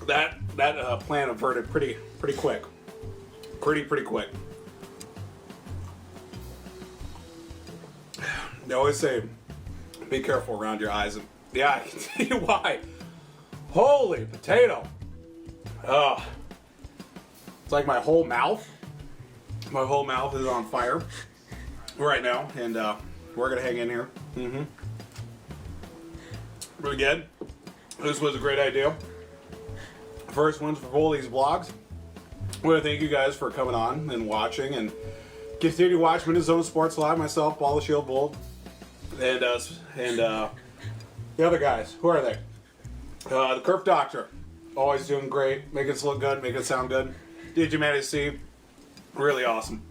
that plan averted pretty quick. Pretty quick. They always say, be careful around your eyes. And yeah, I can tell you why. Holy potato. It's like my whole mouth is on fire right now, and we're gonna hang in here. But again, this was a great idea. First one's for all these vlogs. I want to thank you guys for coming on and watching, and continue to watch MinneZona Sports Live. Myself, Paul the Shield Bold, and the other guys. Who are they? The Kerf Doctor, always doing great, making us look good, making it sound good. DJ Matty C, really awesome.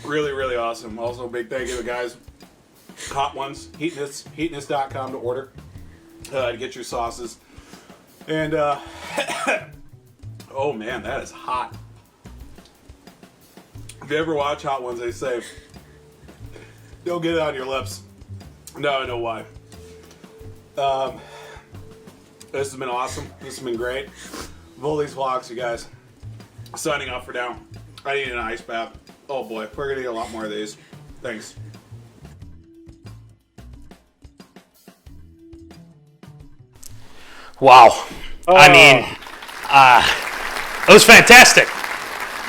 Really awesome. Also, big thank you to the guys. Hot Ones, heatness.com to order, to get your sauces. And, oh man, that is hot. If you ever watch Hot Ones, they say, don't get it on your lips. Now I know why. This has been awesome. This has been great. Of all these vlogs, you guys, signing off for now. I need an ice bath. Oh boy, we're gonna get a lot more of these. Thanks. Wow. I mean, it was fantastic.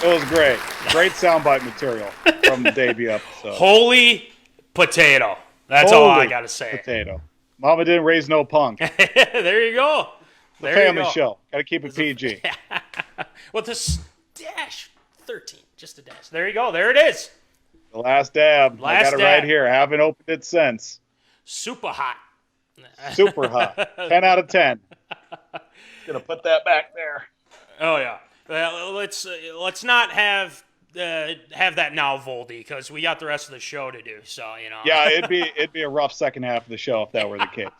It was great. Great soundbite material from the debut episode. Holy potato. That's all I got to say. Potato. Mama didn't raise no punk. There you go. The family show. Got to keep it PG. With a dash 13. Just a dash. There you go. There it is. The last dab. I got it right here. I haven't opened it since. Super hot. Super hot. 10 out of 10. Gonna put that back there. Oh yeah. Well, let's not have that now, Voldy, because we got the rest of the show to do. So Yeah, it'd be a rough second half of the show if that were the case.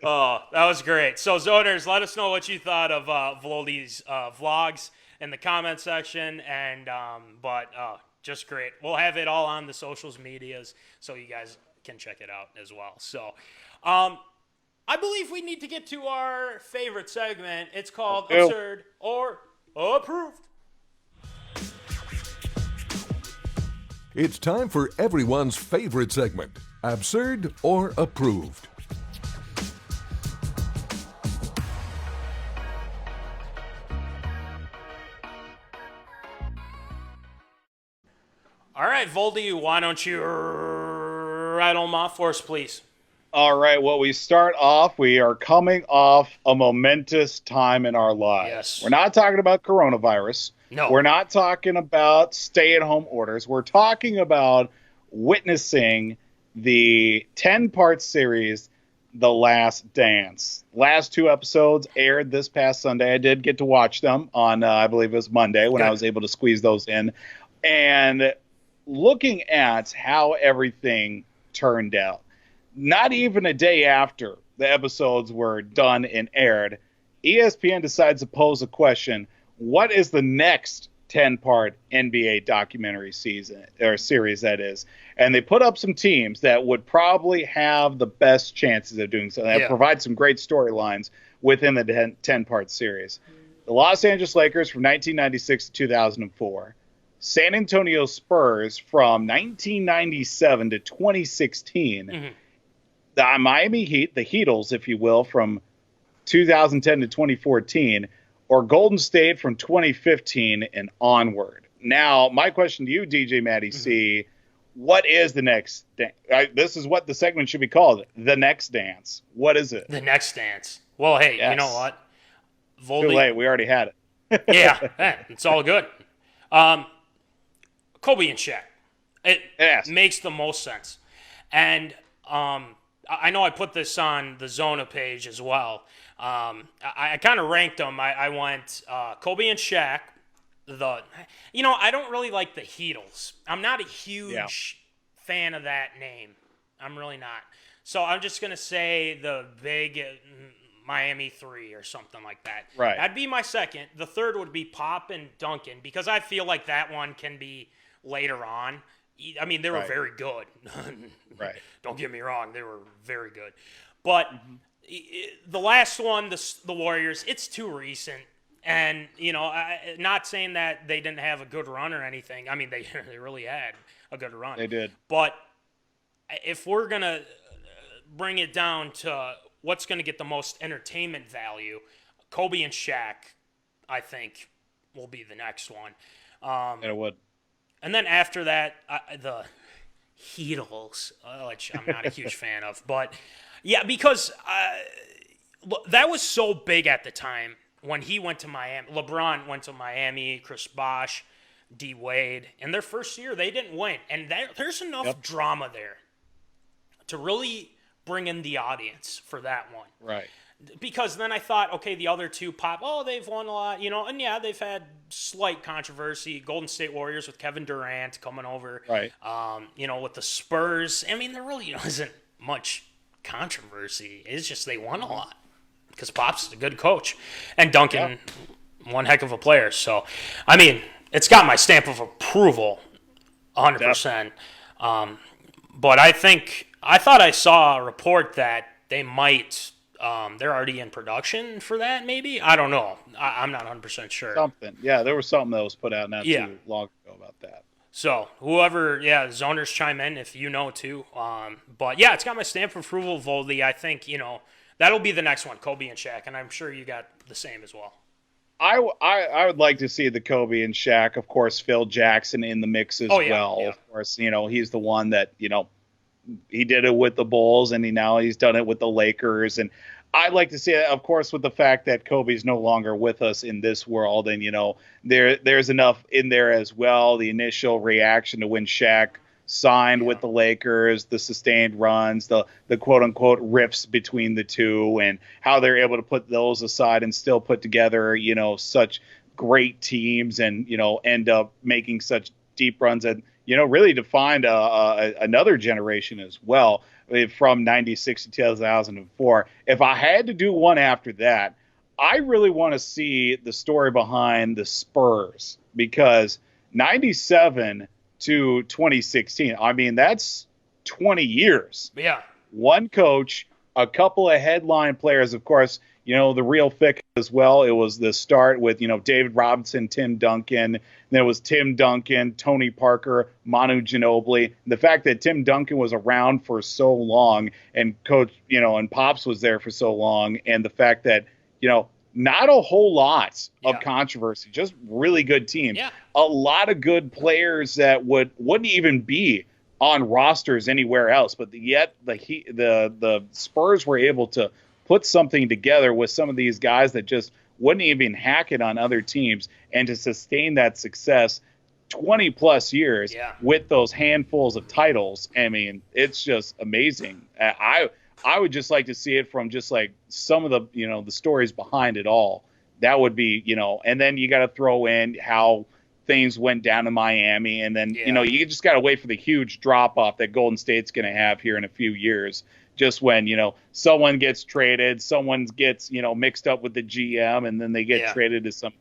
Oh, that was great. So Zoners, let us know what you thought of Voldy's vlogs in the comment section, and just great. We'll have it all on the socials medias, so you guys can check it out as well. So, I believe we need to get to our favorite segment. It's called Absurd or Approved. It's time for everyone's favorite segment, Absurd or Approved. All right, Voldy, why don't you rattle them off for us, please? All right, well, we start off, we are coming off a momentous time in our lives. Yes. We're not talking about coronavirus. No. We're not talking about stay-at-home orders. We're talking about witnessing the 10-part series, The Last Dance. Last 2 episodes aired this past Sunday. I did get to watch them on, I believe it was Monday, when I was able to squeeze those in. And looking at how everything turned out, not even a day after the episodes were done and aired, ESPN decides to pose a question: what is the next 10-part NBA documentary season or series, that is? And they put up some teams that would probably have the best chances of doing so. That provide some great storylines within the 10-part series. The Los Angeles Lakers from 1996 to 2004. San Antonio Spurs from 1997 to 2016. Mm-hmm. The Miami Heat, the Heatles, if you will, from 2010 to 2014, or Golden State from 2015 and onward. Now, my question to you, DJ Matty C, what is the next dance? This is what the segment should be called, The Next Dance. What is it? The Next Dance. Well, hey, you know what? Voldy, too late. We already had it. Yeah, it's all good. Kobe and Shaq. It makes the most sense. And I know I put this on the Zona page as well. I kind of ranked them. I went Kobe and Shaq. I don't really like the Heatles. I'm not a huge fan of that name. I'm really not. So I'm just going to say the big Miami 3 or something like that. Right. That'd be my second. The third would be Pop and Duncan, because I feel like that one can be later on. I mean, they were very good. Right. Don't get me wrong. They were very good. But the last one, the Warriors, it's too recent. And, not saying that they didn't have a good run or anything. I mean, they really had a good run. They did. But if we're going to bring it down to what's going to get the most entertainment value, Kobe and Shaq, I think, will be the next one. And it would. And then after that, the Heatles, which I'm not a huge fan of. But, yeah, because that was so big at the time when he went to Miami. LeBron went to Miami, Chris Bosh, D. Wade. In their first year, they didn't win. And there's enough drama there to really bring in the audience for that one. Right. Because then I thought, okay, the other two they've won a lot, and yeah, they've had slight controversy. Golden State Warriors with Kevin Durant coming over. Right. With the Spurs. I mean, there really isn't much controversy. It's just they won a lot because Pop's a good coach. And Duncan, one heck of a player. So, I mean, it's got my stamp of approval, 100%. But I thought I saw a report that they might... they're already in production for that, maybe? I don't know. I'm not 100% sure. Something. Yeah, there was something that was put out not too long ago about that. So, whoever, zoners chime in if you know too. But, yeah, it's got my stamp of approval, Voldy. I think, that'll be the next one, Kobe and Shaq, and I'm sure you got the same as well. I would like to see the Kobe and Shaq, of course, Phil Jackson in the mix as well. Yeah. Of course, he's the one that, he did it with the Bulls, and he's done it with the Lakers. And I'd like to see it, of course, with the fact that Kobe's no longer with us in this world. And, there's enough in there as well. The initial reaction to when Shaq signed with the Lakers, the sustained runs, the quote unquote rifts between the two, and how they're able to put those aside and still put together, such great teams and, end up making such deep runs and, really defined another generation as well from 96 to 2004. If I had to do one after that, I really want to see the story behind the Spurs, because 97 to 2016, I mean, that's 20 years. Yeah. One coach, a couple of headline players, of course, the real thick as well. It was the start with, David Robinson, Tim Duncan. Then it was Tim Duncan, Tony Parker, Manu Ginobili. The fact that Tim Duncan was around for so long and coach, and Pops was there for so long. And the fact that, not a whole lot of controversy, just really good teams. Yeah. A lot of good players that wouldn't even be on rosters anywhere else. But yet the Spurs were able to put something together with some of these guys that just wouldn't even hack it on other teams, and to sustain that success 20 plus years with those handfuls of titles. I mean, it's just amazing. I would just like to see it from just like some of the, the stories behind it all. That would be, and then you got to throw in how things went down in Miami. And then, you just got to wait for the huge drop off that Golden State's going to have here in a few years. Just when, someone gets traded, someone gets, mixed up with the GM, and then they get traded to some,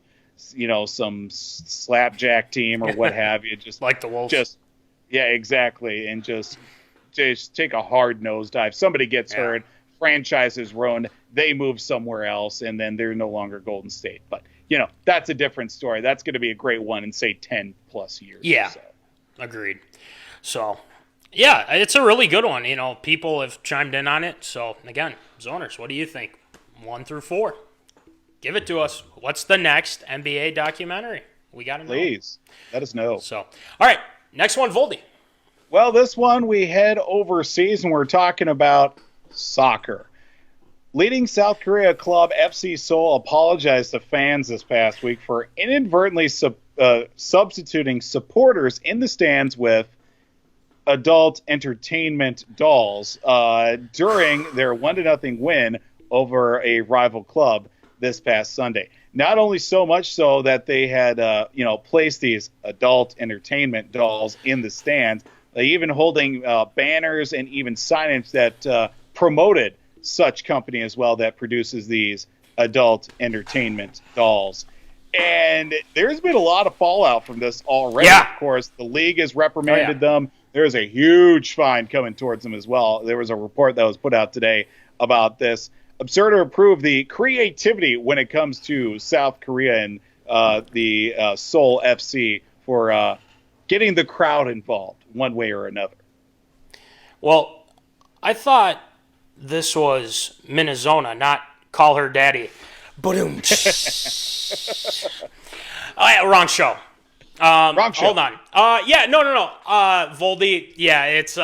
some slapjack team or what have you. Just like the Wolves. Exactly. And just take a hard nosedive. Somebody gets hurt, franchise is ruined, they move somewhere else, and then they're no longer Golden State. But, that's a different story. That's going to be a great one in, say, 10 plus years. Yeah, or so. Agreed. So, yeah, it's a really good one. People have chimed in on it. So, again, Zoners, what do you think? 1 through 4. Give it to us. What's the next NBA documentary? We got to know. Please, let us know. So, all right, next one, Voldy. Well, this one we head overseas, and we're talking about soccer. Leading South Korea club FC Seoul apologized to fans this past week for inadvertently substituting supporters in the stands with adult entertainment dolls during their 1-0 win over a rival club this past Sunday. Not only so much so that they had placed these adult entertainment dolls in the stands, even holding banners and even signage that promoted such company as well that produces these adult entertainment dolls. And there's been a lot of fallout from this already. Yeah. Of course, the league has reprimanded them. There's a huge fine coming towards them as well. There was a report that was put out today about this. Absurd to approve the creativity when it comes to South Korea and the Seoul FC for getting the crowd involved one way or another. Well, I thought this was MinneZona, not Call Her Daddy. Boom. Oh, yeah, wrong show. Wrong show. Hold on. No. Voldy, it's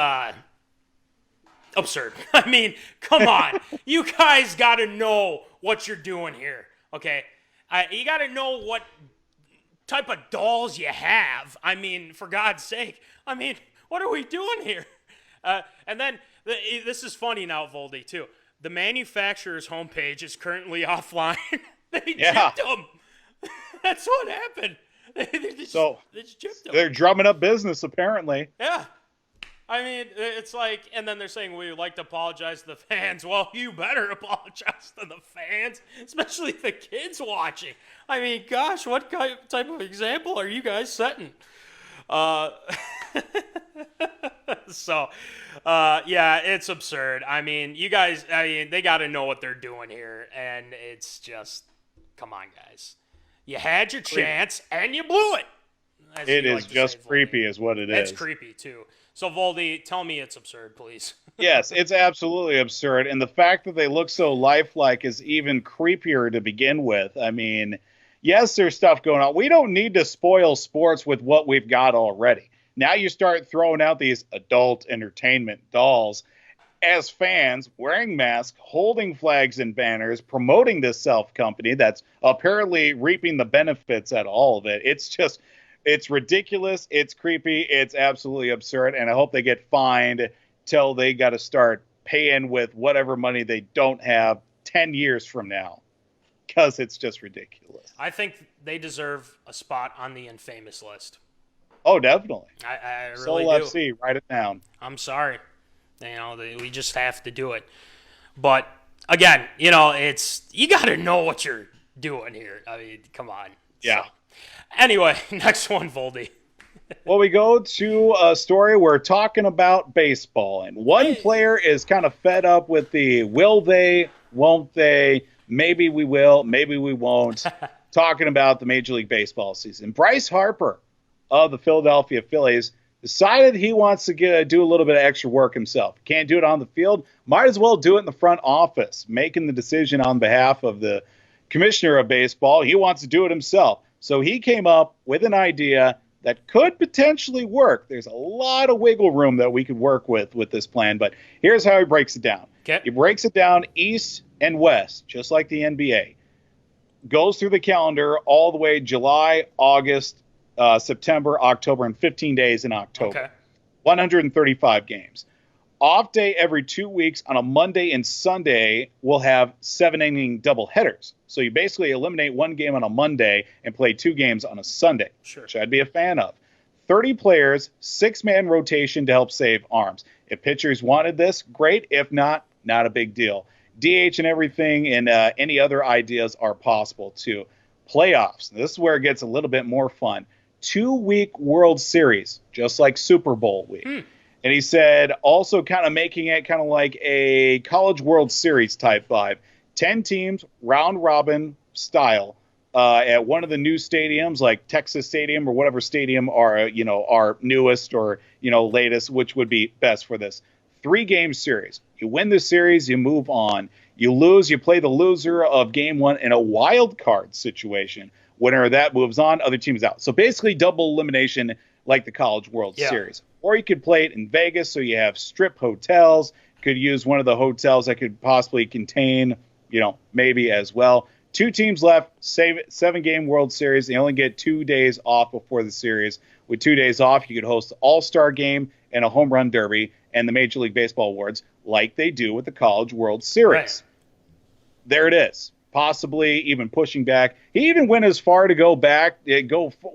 absurd. I mean, come on. You guys got to know what you're doing here, okay? You got to know what type of dolls you have. I mean, for God's sake. I mean, what are we doing here? And then, this is funny now, Voldy, too. The manufacturer's homepage is currently offline. They gypped them. That's what happened. They just gypped them. They're drumming up business, apparently. Yeah. I mean, it's like, and then they're saying we would like to apologize to the fans. Well, you better apologize to the fans, especially the kids watching. I mean, gosh, what type of example are you guys setting? It's absurd. I mean, you guys, they got to know what they're doing here, and it's just, come on, guys. You had your chance, and you blew it. It is just creepy is what it is. It's creepy, too. So, Voldy, tell me it's absurd, please. Yes, it's absolutely absurd. And the fact that they look so lifelike is even creepier to begin with. I mean, yes, there's stuff going on. We don't need to spoil sports with what we've got already. Now you start throwing out these adult entertainment dolls as fans, wearing masks, holding flags and banners, promoting this self company that's apparently reaping the benefits at all of it. It's ridiculous. It's creepy. It's absolutely absurd. And I hope they get fined till they got to start paying with whatever money they don't have 10 years from now, because it's just ridiculous. I think they deserve a spot on the infamous list. Oh, definitely. I really Soul do. FC, write it down. I'm sorry. We just have to do it. But again, you got to know what you're doing here. I mean, come on. Yeah. So, anyway, next one, Voldy. Well, we go to a story. We're talking about baseball, and one player is kind of fed up with the will they, won't they, maybe we will, maybe we won't, talking about the Major League Baseball season. Bryce Harper of the Philadelphia Phillies decided he wants to do a little bit of extra work himself. Can't do it on the field, might as well do it in the front office, making the decision on behalf of the commissioner of baseball. He wants to do it himself. So he came up with an idea that could potentially work. There's a lot of wiggle room that we could work with this plan, but here's how he breaks it down. Okay. He breaks it down east and west, just like the NBA. Goes through the calendar all the way July, August, September, October, and 15 days in October. Okay. 135 games. Off day every 2 weeks on a Monday and Sunday, we'll have 7-inning doubleheaders. So you basically eliminate one game on a Monday and play 2 games on a Sunday, Sure. which I'd be a fan of. 30 players, 6-man rotation to help save arms. If pitchers wanted this, great. If not, not a big deal. DH and everything and any other ideas are possible too. Playoffs. This is where it gets a little bit more fun. 2-week World Series, just like Super Bowl week. And he said also kind of making it kind of like a College World Series type vibe. 10 teams, round robin style, at one of the new stadiums like Texas Stadium or whatever stadium are our newest or latest, which would be best for this. 3-game series. You win the series, you move on. You lose, you play the loser of game 1 in a wild card situation. Winner of that moves on, other teams out. So basically double elimination like the College World Series. Or you could play it in Vegas, so you have strip hotels. Could use one of the hotels that could possibly contain, maybe as well. 2 teams left, 7-game World Series. They only get 2 days off before the series. With 2 days off, you could host the All-Star Game and a Home Run Derby and the Major League Baseball Awards like they do with the College World Series. Right. There it is. Possibly even pushing back. He even went as far to go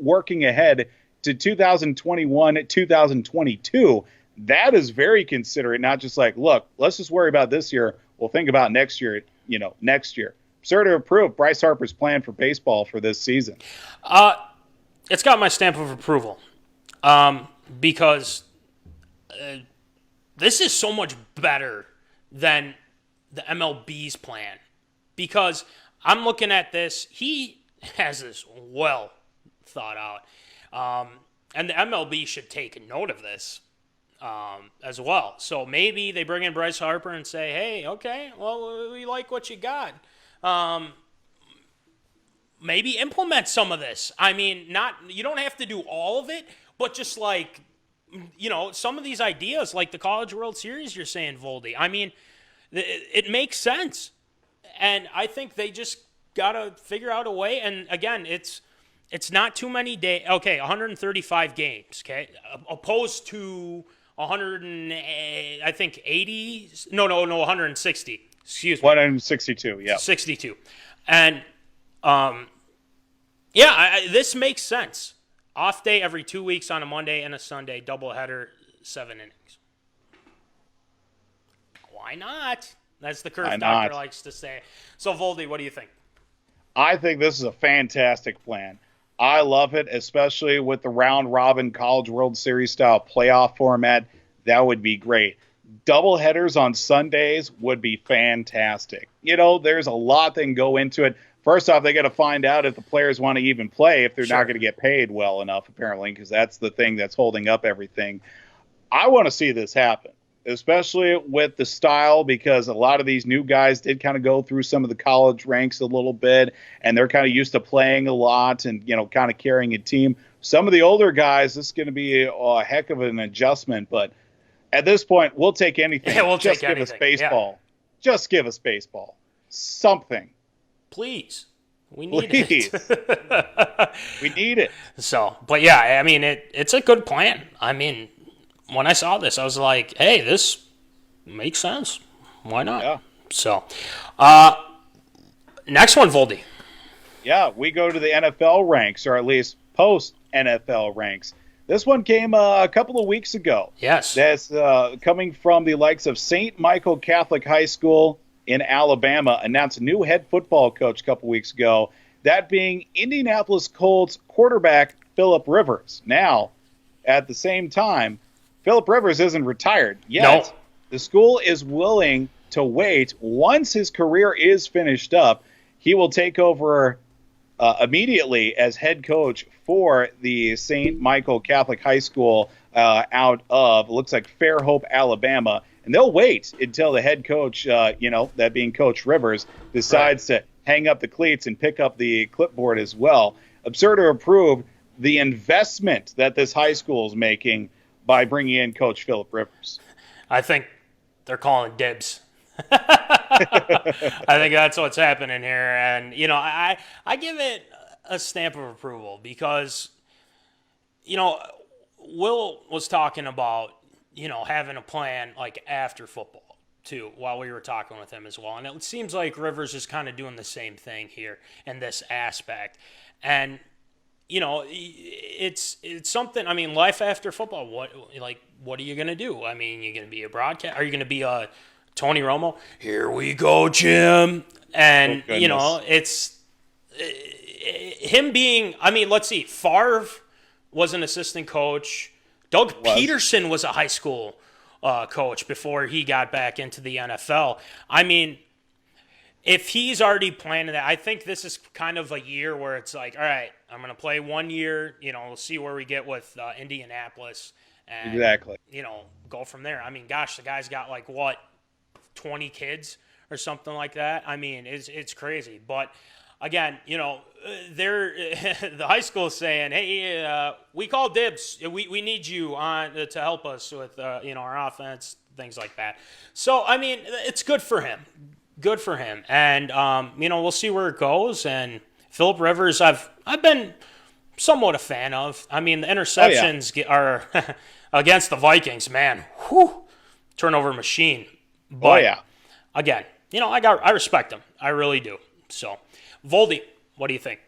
working ahead to 2021, 2022. That is very considerate, not just like, look, let's just worry about this year. We'll think about next year, next year. Sure to approve Bryce Harper's plan for baseball for this season. It's got my stamp of approval because this is so much better than the MLB's plan. Because I'm looking at this, he has this well thought out. And the MLB should take note of this as well. So maybe they bring in Bryce Harper and say, hey, okay, well, we like what you got. Maybe implement some of this. I mean, you don't have to do all of it, but just like, some of these ideas, like the College World Series you're saying, Voldy. I mean, it makes sense. And I think they just got to figure out a way. And again, it's not too many days. Okay, 135 games, okay, opposed to 160. Excuse me. 162, yeah. 62. And, this makes sense. Off day every 2 weeks on a Monday and a Sunday, doubleheader, 7 innings. Why not? That's the curve doctor likes to say. So, Voldy, what do you think? I think this is a fantastic plan. I love it, especially with the round-robin College World Series style playoff format. That would be great. Double headers on Sundays would be fantastic. There's a lot that can go into it. First off, they got to find out if the players want to even play, if they're not going to get paid well enough, apparently, because that's the thing that's holding up everything. I want to see this happen. especially with the style, because a lot of these new guys did kind of go through some of the college ranks a little bit, and they're kind of used to playing a lot and, kind of carrying a team. Some of the older guys, this is going to be a heck of an adjustment, but at this point, we'll take anything. Yeah, we'll Just take give anything. us baseball. Yeah. Just give us baseball. Something. Please. We need Please. it. We need it. So, but yeah, I mean, it's a good plan. I mean, when I saw this, I was like, hey, this makes sense. Why not? Yeah. So, next one, Voldy. Yeah, we go to the NFL ranks, or at least post-NFL ranks. This one came a couple of weeks ago. Yes. That's coming from the likes of St. Michael Catholic High School in Alabama, announced a new head football coach a couple weeks ago, that being Indianapolis Colts quarterback Philip Rivers. Now, at the same time, Philip Rivers isn't retired yet. No. The school is willing to wait. Once his career is finished up, he will take over immediately as head coach for the St. Michael Catholic High School out of, looks like Fairhope, Alabama. And they'll wait until the head coach, that being Coach Rivers, decides to hang up the cleats and pick up the clipboard as well. Absurd to approve the investment that this high school is making by bringing in Coach Philip Rivers. I think they're calling dibs. I think that's what's happening here. And, I give it a stamp of approval because, Will was talking about, having a plan like after football too, while we were talking with him as well. And it seems like Rivers is kind of doing the same thing here in this aspect. And, it's something, I mean, life after football, what are you going to do? I mean, you're going to be a broadcast? Are you going to be a Tony Romo? Here we go, Jim. And, it's him being, I mean, let's see, Favre was an assistant coach. Doug Peterson was a high school coach before he got back into the NFL. I mean, if he's already planning that, I think this is kind of a year where it's like, all right, I'm going to play 1 year, we'll see where we get with Indianapolis. And, exactly. Go from there. I mean, gosh, the guy's got 20 kids or something like that. I mean, it's crazy. But again, they're the high school is saying, hey, we call dibs. We need you on to help us with our offense, things like that. So I mean, it's good for him. Good for him. And we'll see where it goes. And Philip Rivers, I've been somewhat a fan of. I mean, the interceptions are against the Vikings, man. Whew, turnover machine. But again, I respect him. I really do. So, Voldy, what do you think?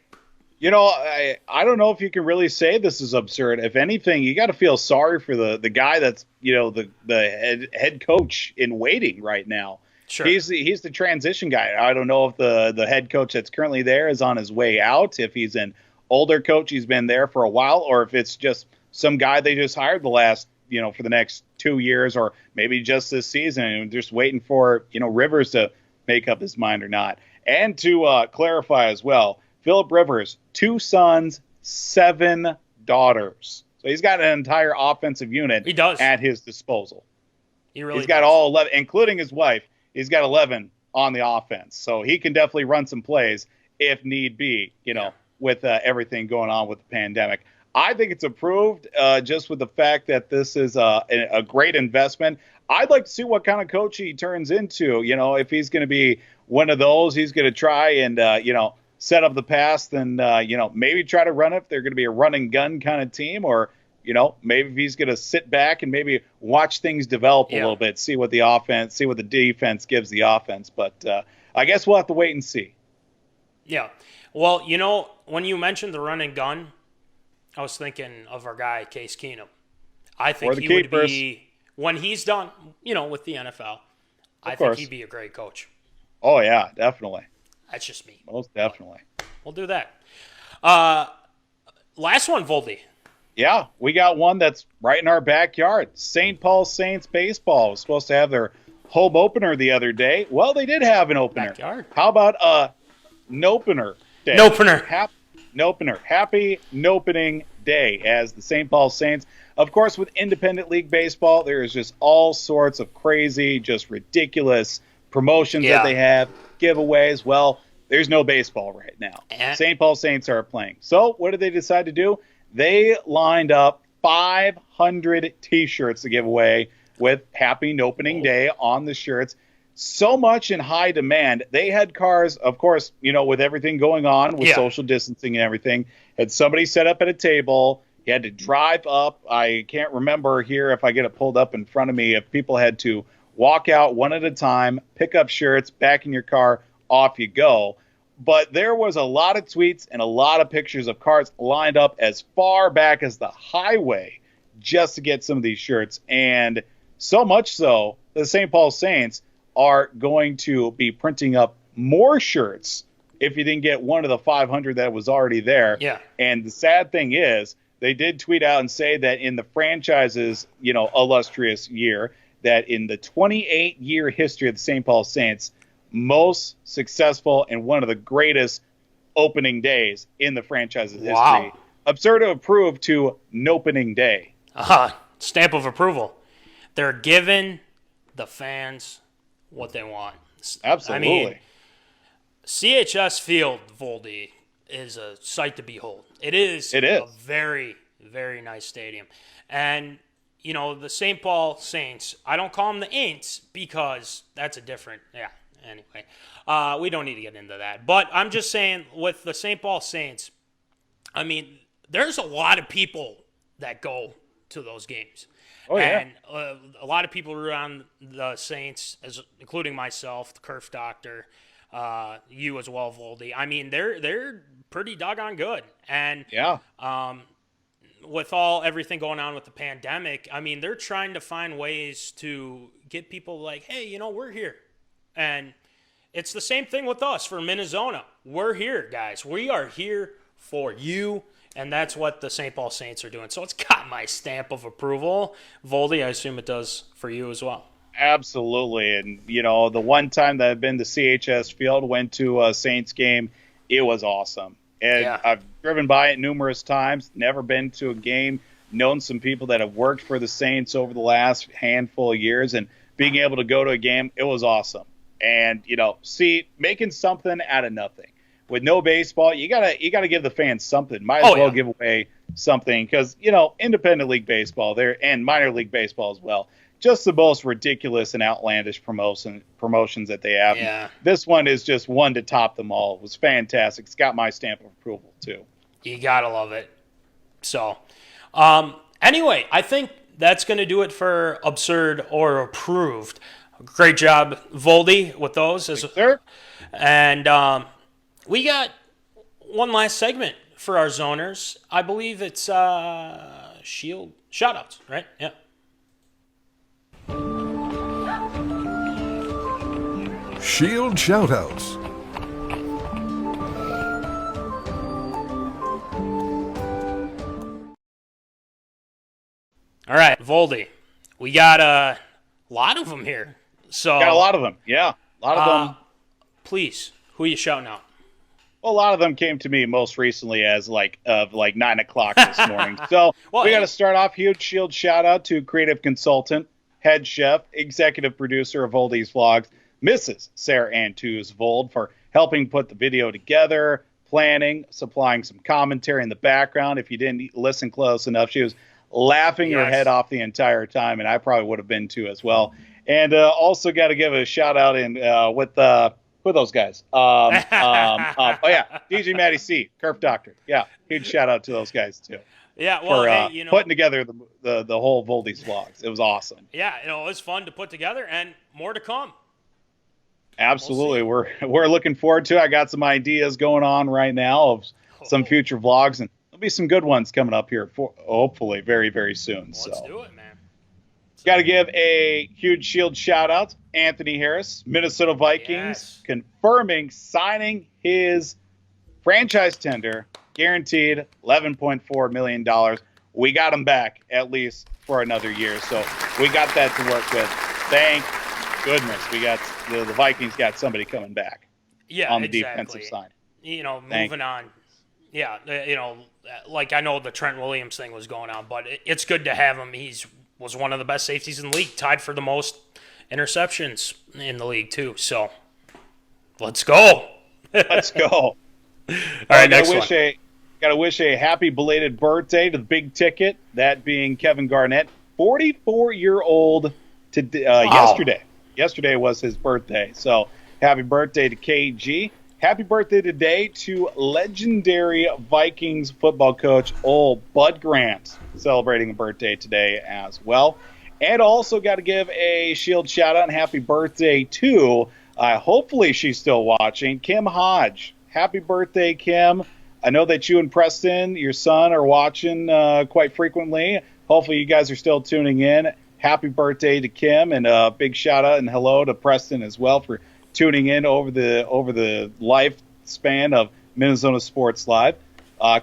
I don't know if you can really say this is absurd. If anything, you got to feel sorry for the guy that's, the head coach in waiting right now. Sure. He's the transition guy. I don't know if the head coach that's currently there is on his way out, if he's an older coach, he's been there for a while, or if it's just some guy they just hired the last, for the next 2 years, or maybe just this season, and just waiting for, Rivers to make up his mind or not. And to clarify as well, Philip Rivers, 2 sons, 7 daughters. So he's got an entire offensive unit at his disposal. He's got all 11, including his wife. He's got 11 on the offense. So he can definitely run some plays if need be, with everything going on with the pandemic. I think it's approved just with the fact that this is a great investment. I'd like to see what kind of coach he turns into. If he's going to be one of those, he's going to try and, set up the pass, then, maybe try to run it if they're going to be a run and gun kind of team, or, maybe if he's going to sit back and maybe watch things develop a little bit, see what the defense gives the offense. But I guess we'll have to wait and see. Yeah. Well, when you mentioned the run and gun, I was thinking of our guy, Case Keenum. I think he would be, when he's done, with the NFL, I think he'd be a great coach. Oh, yeah, definitely. That's just me. Most definitely. We'll do that. Last one, Voldy. Yeah, we got one that's right in our backyard. St. Paul Saints baseball was supposed to have their home opener the other day. Well, they did have an opener. Backyard. How about a nopener day? Nopener. Happy nopening day as the St. Paul Saints. Of course, with independent league baseball, there is just all sorts of crazy, just ridiculous promotions that they have, giveaways. Well, there's no baseball right now. St. Paul Saints are playing. So what did they decide to do? They lined up 500 T-shirts to give away with Happy Opening Day on the shirts. So much in high demand. They had cars, of course, with everything going on with social distancing and everything, had somebody set up at a table. You had to drive up. I can't remember here if I get it pulled up in front of me, if people had to walk out one at a time, pick up shirts, back in your car, off you go. But there was a lot of tweets and a lot of pictures of cars lined up as far back as the highway just to get some of these shirts. And so much so, the St. Paul Saints are going to be printing up more shirts if you didn't get one of the 500 that was already there. Yeah. And the sad thing is, they did tweet out and say that in the franchise's, illustrious year, that in the 28-year history of the St. Paul Saints, most successful and one of the greatest opening days in the franchise's history. Absurd to approve to Nopening Day. Stamp of approval. They're giving the fans what they want. Absolutely. I mean, CHS Field, Voldy, is a sight to behold. It is a very, very nice stadium. And, the St. Paul Saints, I don't call them the Aints because that's a different, anyway. We don't need to get into that. But I'm just saying, with the St. Paul Saints, I mean, there's a lot of people that go to those games. And a lot of people around the Saints, including myself, the Kerf Doctor, you as well, Voldy. I mean, they're pretty doggone good. And with everything going on with the pandemic, I mean, they're trying to find ways to get people like, hey, we're here. And it's the same thing with us for MinneZona. We're here, guys. We are here for you. And that's what the St. Paul Saints are doing. So it's got my stamp of approval. Voldy, I assume it does for you as well. Absolutely. And, the one time that I've been to CHS Field, went to a Saints game, it was awesome. And I've driven by it numerous times, never been to a game, known some people that have worked for the Saints over the last handful of years, and being able to go to a game, it was awesome. And, making something out of nothing. With no baseball, you gotta give the fans something. Might as well give away something because independent league baseball there and minor league baseball as well. Just the most ridiculous and outlandish promotions that they have. Yeah. This one is just one to top them all. It was fantastic. It's got my stamp of approval too. You gotta love it. So, anyway, I think that's gonna do it for absurd or approved. Great job, Voldy, with those. Sir. And we got one last segment for our zoners. I believe it's Shield shoutouts, right? Yeah. Shield shoutouts. All right, Voldy. We got a lot of them here. So got a lot of them. Yeah, a lot of them. Please, who are you shouting out? Well, a lot of them came to me most recently as like 9 o'clock this morning. So we got to start off. Huge Shield shout out to creative consultant, head chef, executive producer of Voldy's Vlogs, Mrs. Sarah Ann Vold, for helping put the video together, planning, supplying some commentary in the background. If you didn't listen close enough, she was laughing her head off the entire time, and I probably would have been too as well. And also got to give a shout out with those guys. DJ Matty C, Kerf Doctor. Yeah, huge shout out to those guys too. Yeah, well, for putting together the whole Voldy's Vlogs. It was awesome. Yeah, it was fun to put together, and more to come. Absolutely, we're looking forward to it. I got some ideas going on right now of some future vlogs, and there'll be some good ones coming up here, hopefully very, very soon. Let's do it, man. Got to give a huge Shield shout out. Anthony Harris, Minnesota Vikings, confirming signing his franchise tender, guaranteed $11.4 million. We got him back at least for another year. So we got that to work with. Thank goodness we got the Vikings got somebody coming back on the defensive side. Moving on. Yeah, like I know the Trent Williams thing was going on, but it's good to have him. Was one of the best safeties in the league, tied for the most interceptions in the league too. So let's go. Let's go. All right, next one. Gotta wish a happy belated birthday to the big ticket, that being Kevin Garnett, 44-year-old yesterday. Yesterday was his birthday. So happy birthday to KG. Happy birthday today to legendary Vikings football coach, old Bud Grant, celebrating a birthday today as well. And also got to give a Shield shout-out and happy birthday to, hopefully she's still watching, Kim Hodge. Happy birthday, Kim. I know that you and Preston, your son, are watching quite frequently. Hopefully you guys are still tuning in. Happy birthday to Kim, and a big shout-out and hello to Preston as well for tuning in over the lifespan of MinneZona Sports Live.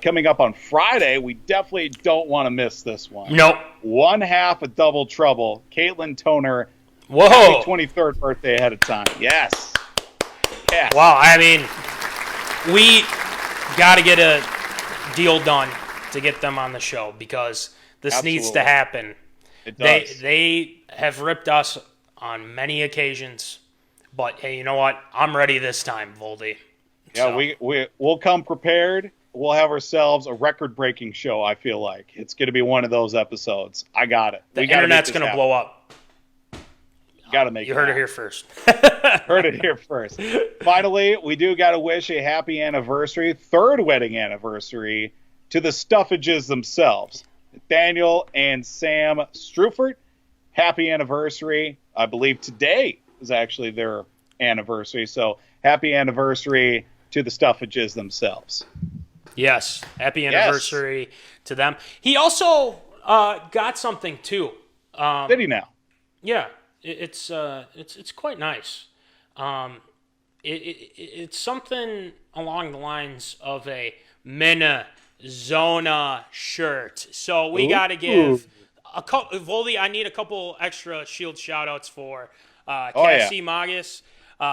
Coming up on Friday, we definitely don't want to miss this one. Nope. One half of Double Trouble. Caitlin Toner. Whoa. Happy 23rd birthday ahead of time. Yes. Yes. Wow. I mean, we got to get a deal done to get them on the show because this needs to happen. It does. They have ripped us on many occasions. But, hey, you know what? I'm ready this time, Voldy. Yeah, we'll come prepared. We'll have ourselves a record-breaking show, I feel like. It's going to be one of those episodes. I got it. The internet's going to blow up. Got to make it. You heard it here first. Heard it here first. Finally, we do got to wish a happy anniversary, third wedding anniversary, to the Stuffages themselves. Daniel and Sam Strufert, happy anniversary. I believe today is actually their anniversary. So happy anniversary to the Stuffages themselves. Yes, happy anniversary to them. He also got something too. Did he now? Yeah, it's quite nice. It's something along the lines of a MinneZona shirt. So we got to give a couple. Voldy, I need a couple extra Shield shout-outs for Cassie Magus,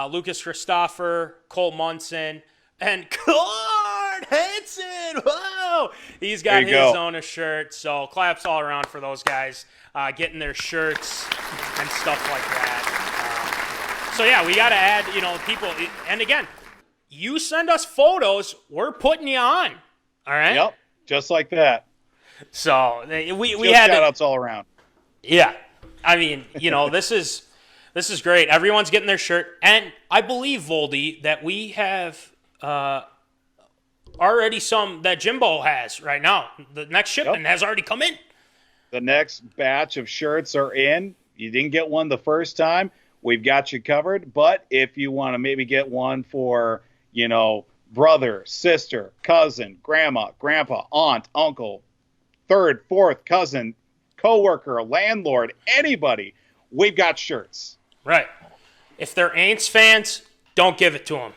Lucas Christopher, Cole Munson, and Cord Hansen. Whoa! He's got his own a shirt. So claps all around for those guys getting their shirts and stuff like that. So yeah, we got to add, people. And again, you send us photos, we're putting you on. All right. Yep. Just like that. So we had shout outs all around. Yeah. I mean, this is great. Everyone's getting their shirt. And I believe, Voldy, that we have already some that Jimbo has right now. The next shipment has already come in. The next batch of shirts are in. You didn't get one the first time. We've got you covered. But if you want to maybe get one for, brother, sister, cousin, grandma, grandpa, aunt, uncle, third, fourth cousin, coworker, landlord, anybody, we've got shirts. Right. If they're Aints fans, don't give it to them.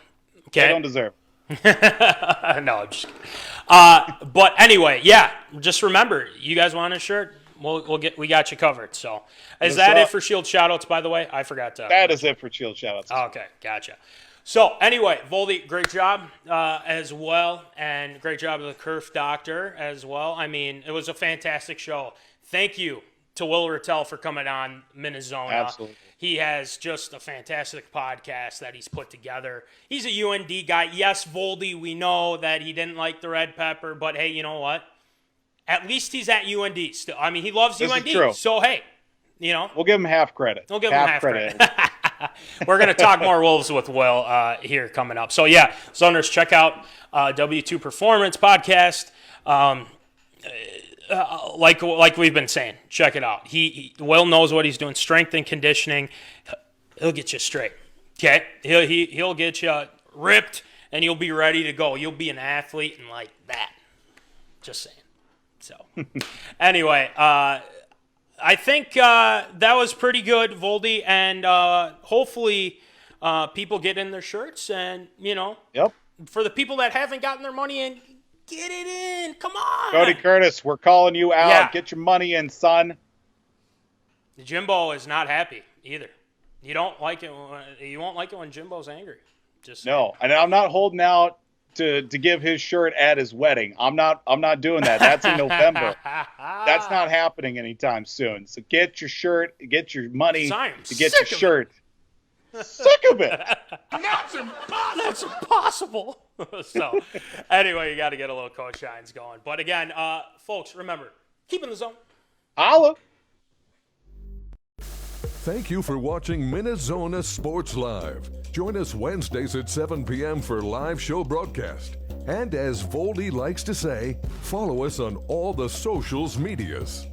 Okay. They don't deserve it. No, I'm just kidding. But anyway, yeah, just remember, you guys want a shirt? We got you covered. So is that it for Shield shoutouts, by the way? I forgot to. That is it for Shield shoutouts. Okay, gotcha. So anyway, Voldy, great job as well, and great job of the Kerf Doctor as well. I mean, it was a fantastic show. Thank you to Will Rattel for coming on MinneZona. Absolutely. He has just a fantastic podcast that he's put together. He's a UND guy. Yes, Voldy, we know that he didn't like the red pepper, but hey, you know what? At least he's at UND still. I mean, he loves UND. Is true. So hey, we'll give him half credit. We'll give him half credit. We're going to talk more Wolves with Will here coming up. So, yeah, Zoners, check out W2 Performance Podcast. Like we've been saying, check it out. Will knows what he's doing. Strength and conditioning. He'll get you straight. Okay? He'll get you ripped, and you'll be ready to go. You'll be an athlete and like that. Just saying. So, anyway, I think that was pretty good, Voldy, and hopefully people get in their shirts and, for the people that haven't gotten their money in, get it in. Come on. Cody Curtis, we're calling you out. Yeah. Get your money in, son. Jimbo is not happy either. You don't like it. You won't like it when Jimbo's angry. Just no, and I'm not holding out to give his shirt at his wedding. I'm not doing that. That's in November. That's not happening anytime soon. So get your shirt, get your money to get your shirt. Sick of it. That's impossible. So, anyway, you got to get a little Coach Hines going. But again, folks, remember, keep in the zone. Holla. Thank you for watching MinneZona Sports Live. Join us Wednesdays at 7 p.m. for live show broadcast. And as Voldy likes to say, follow us on all the socials medias.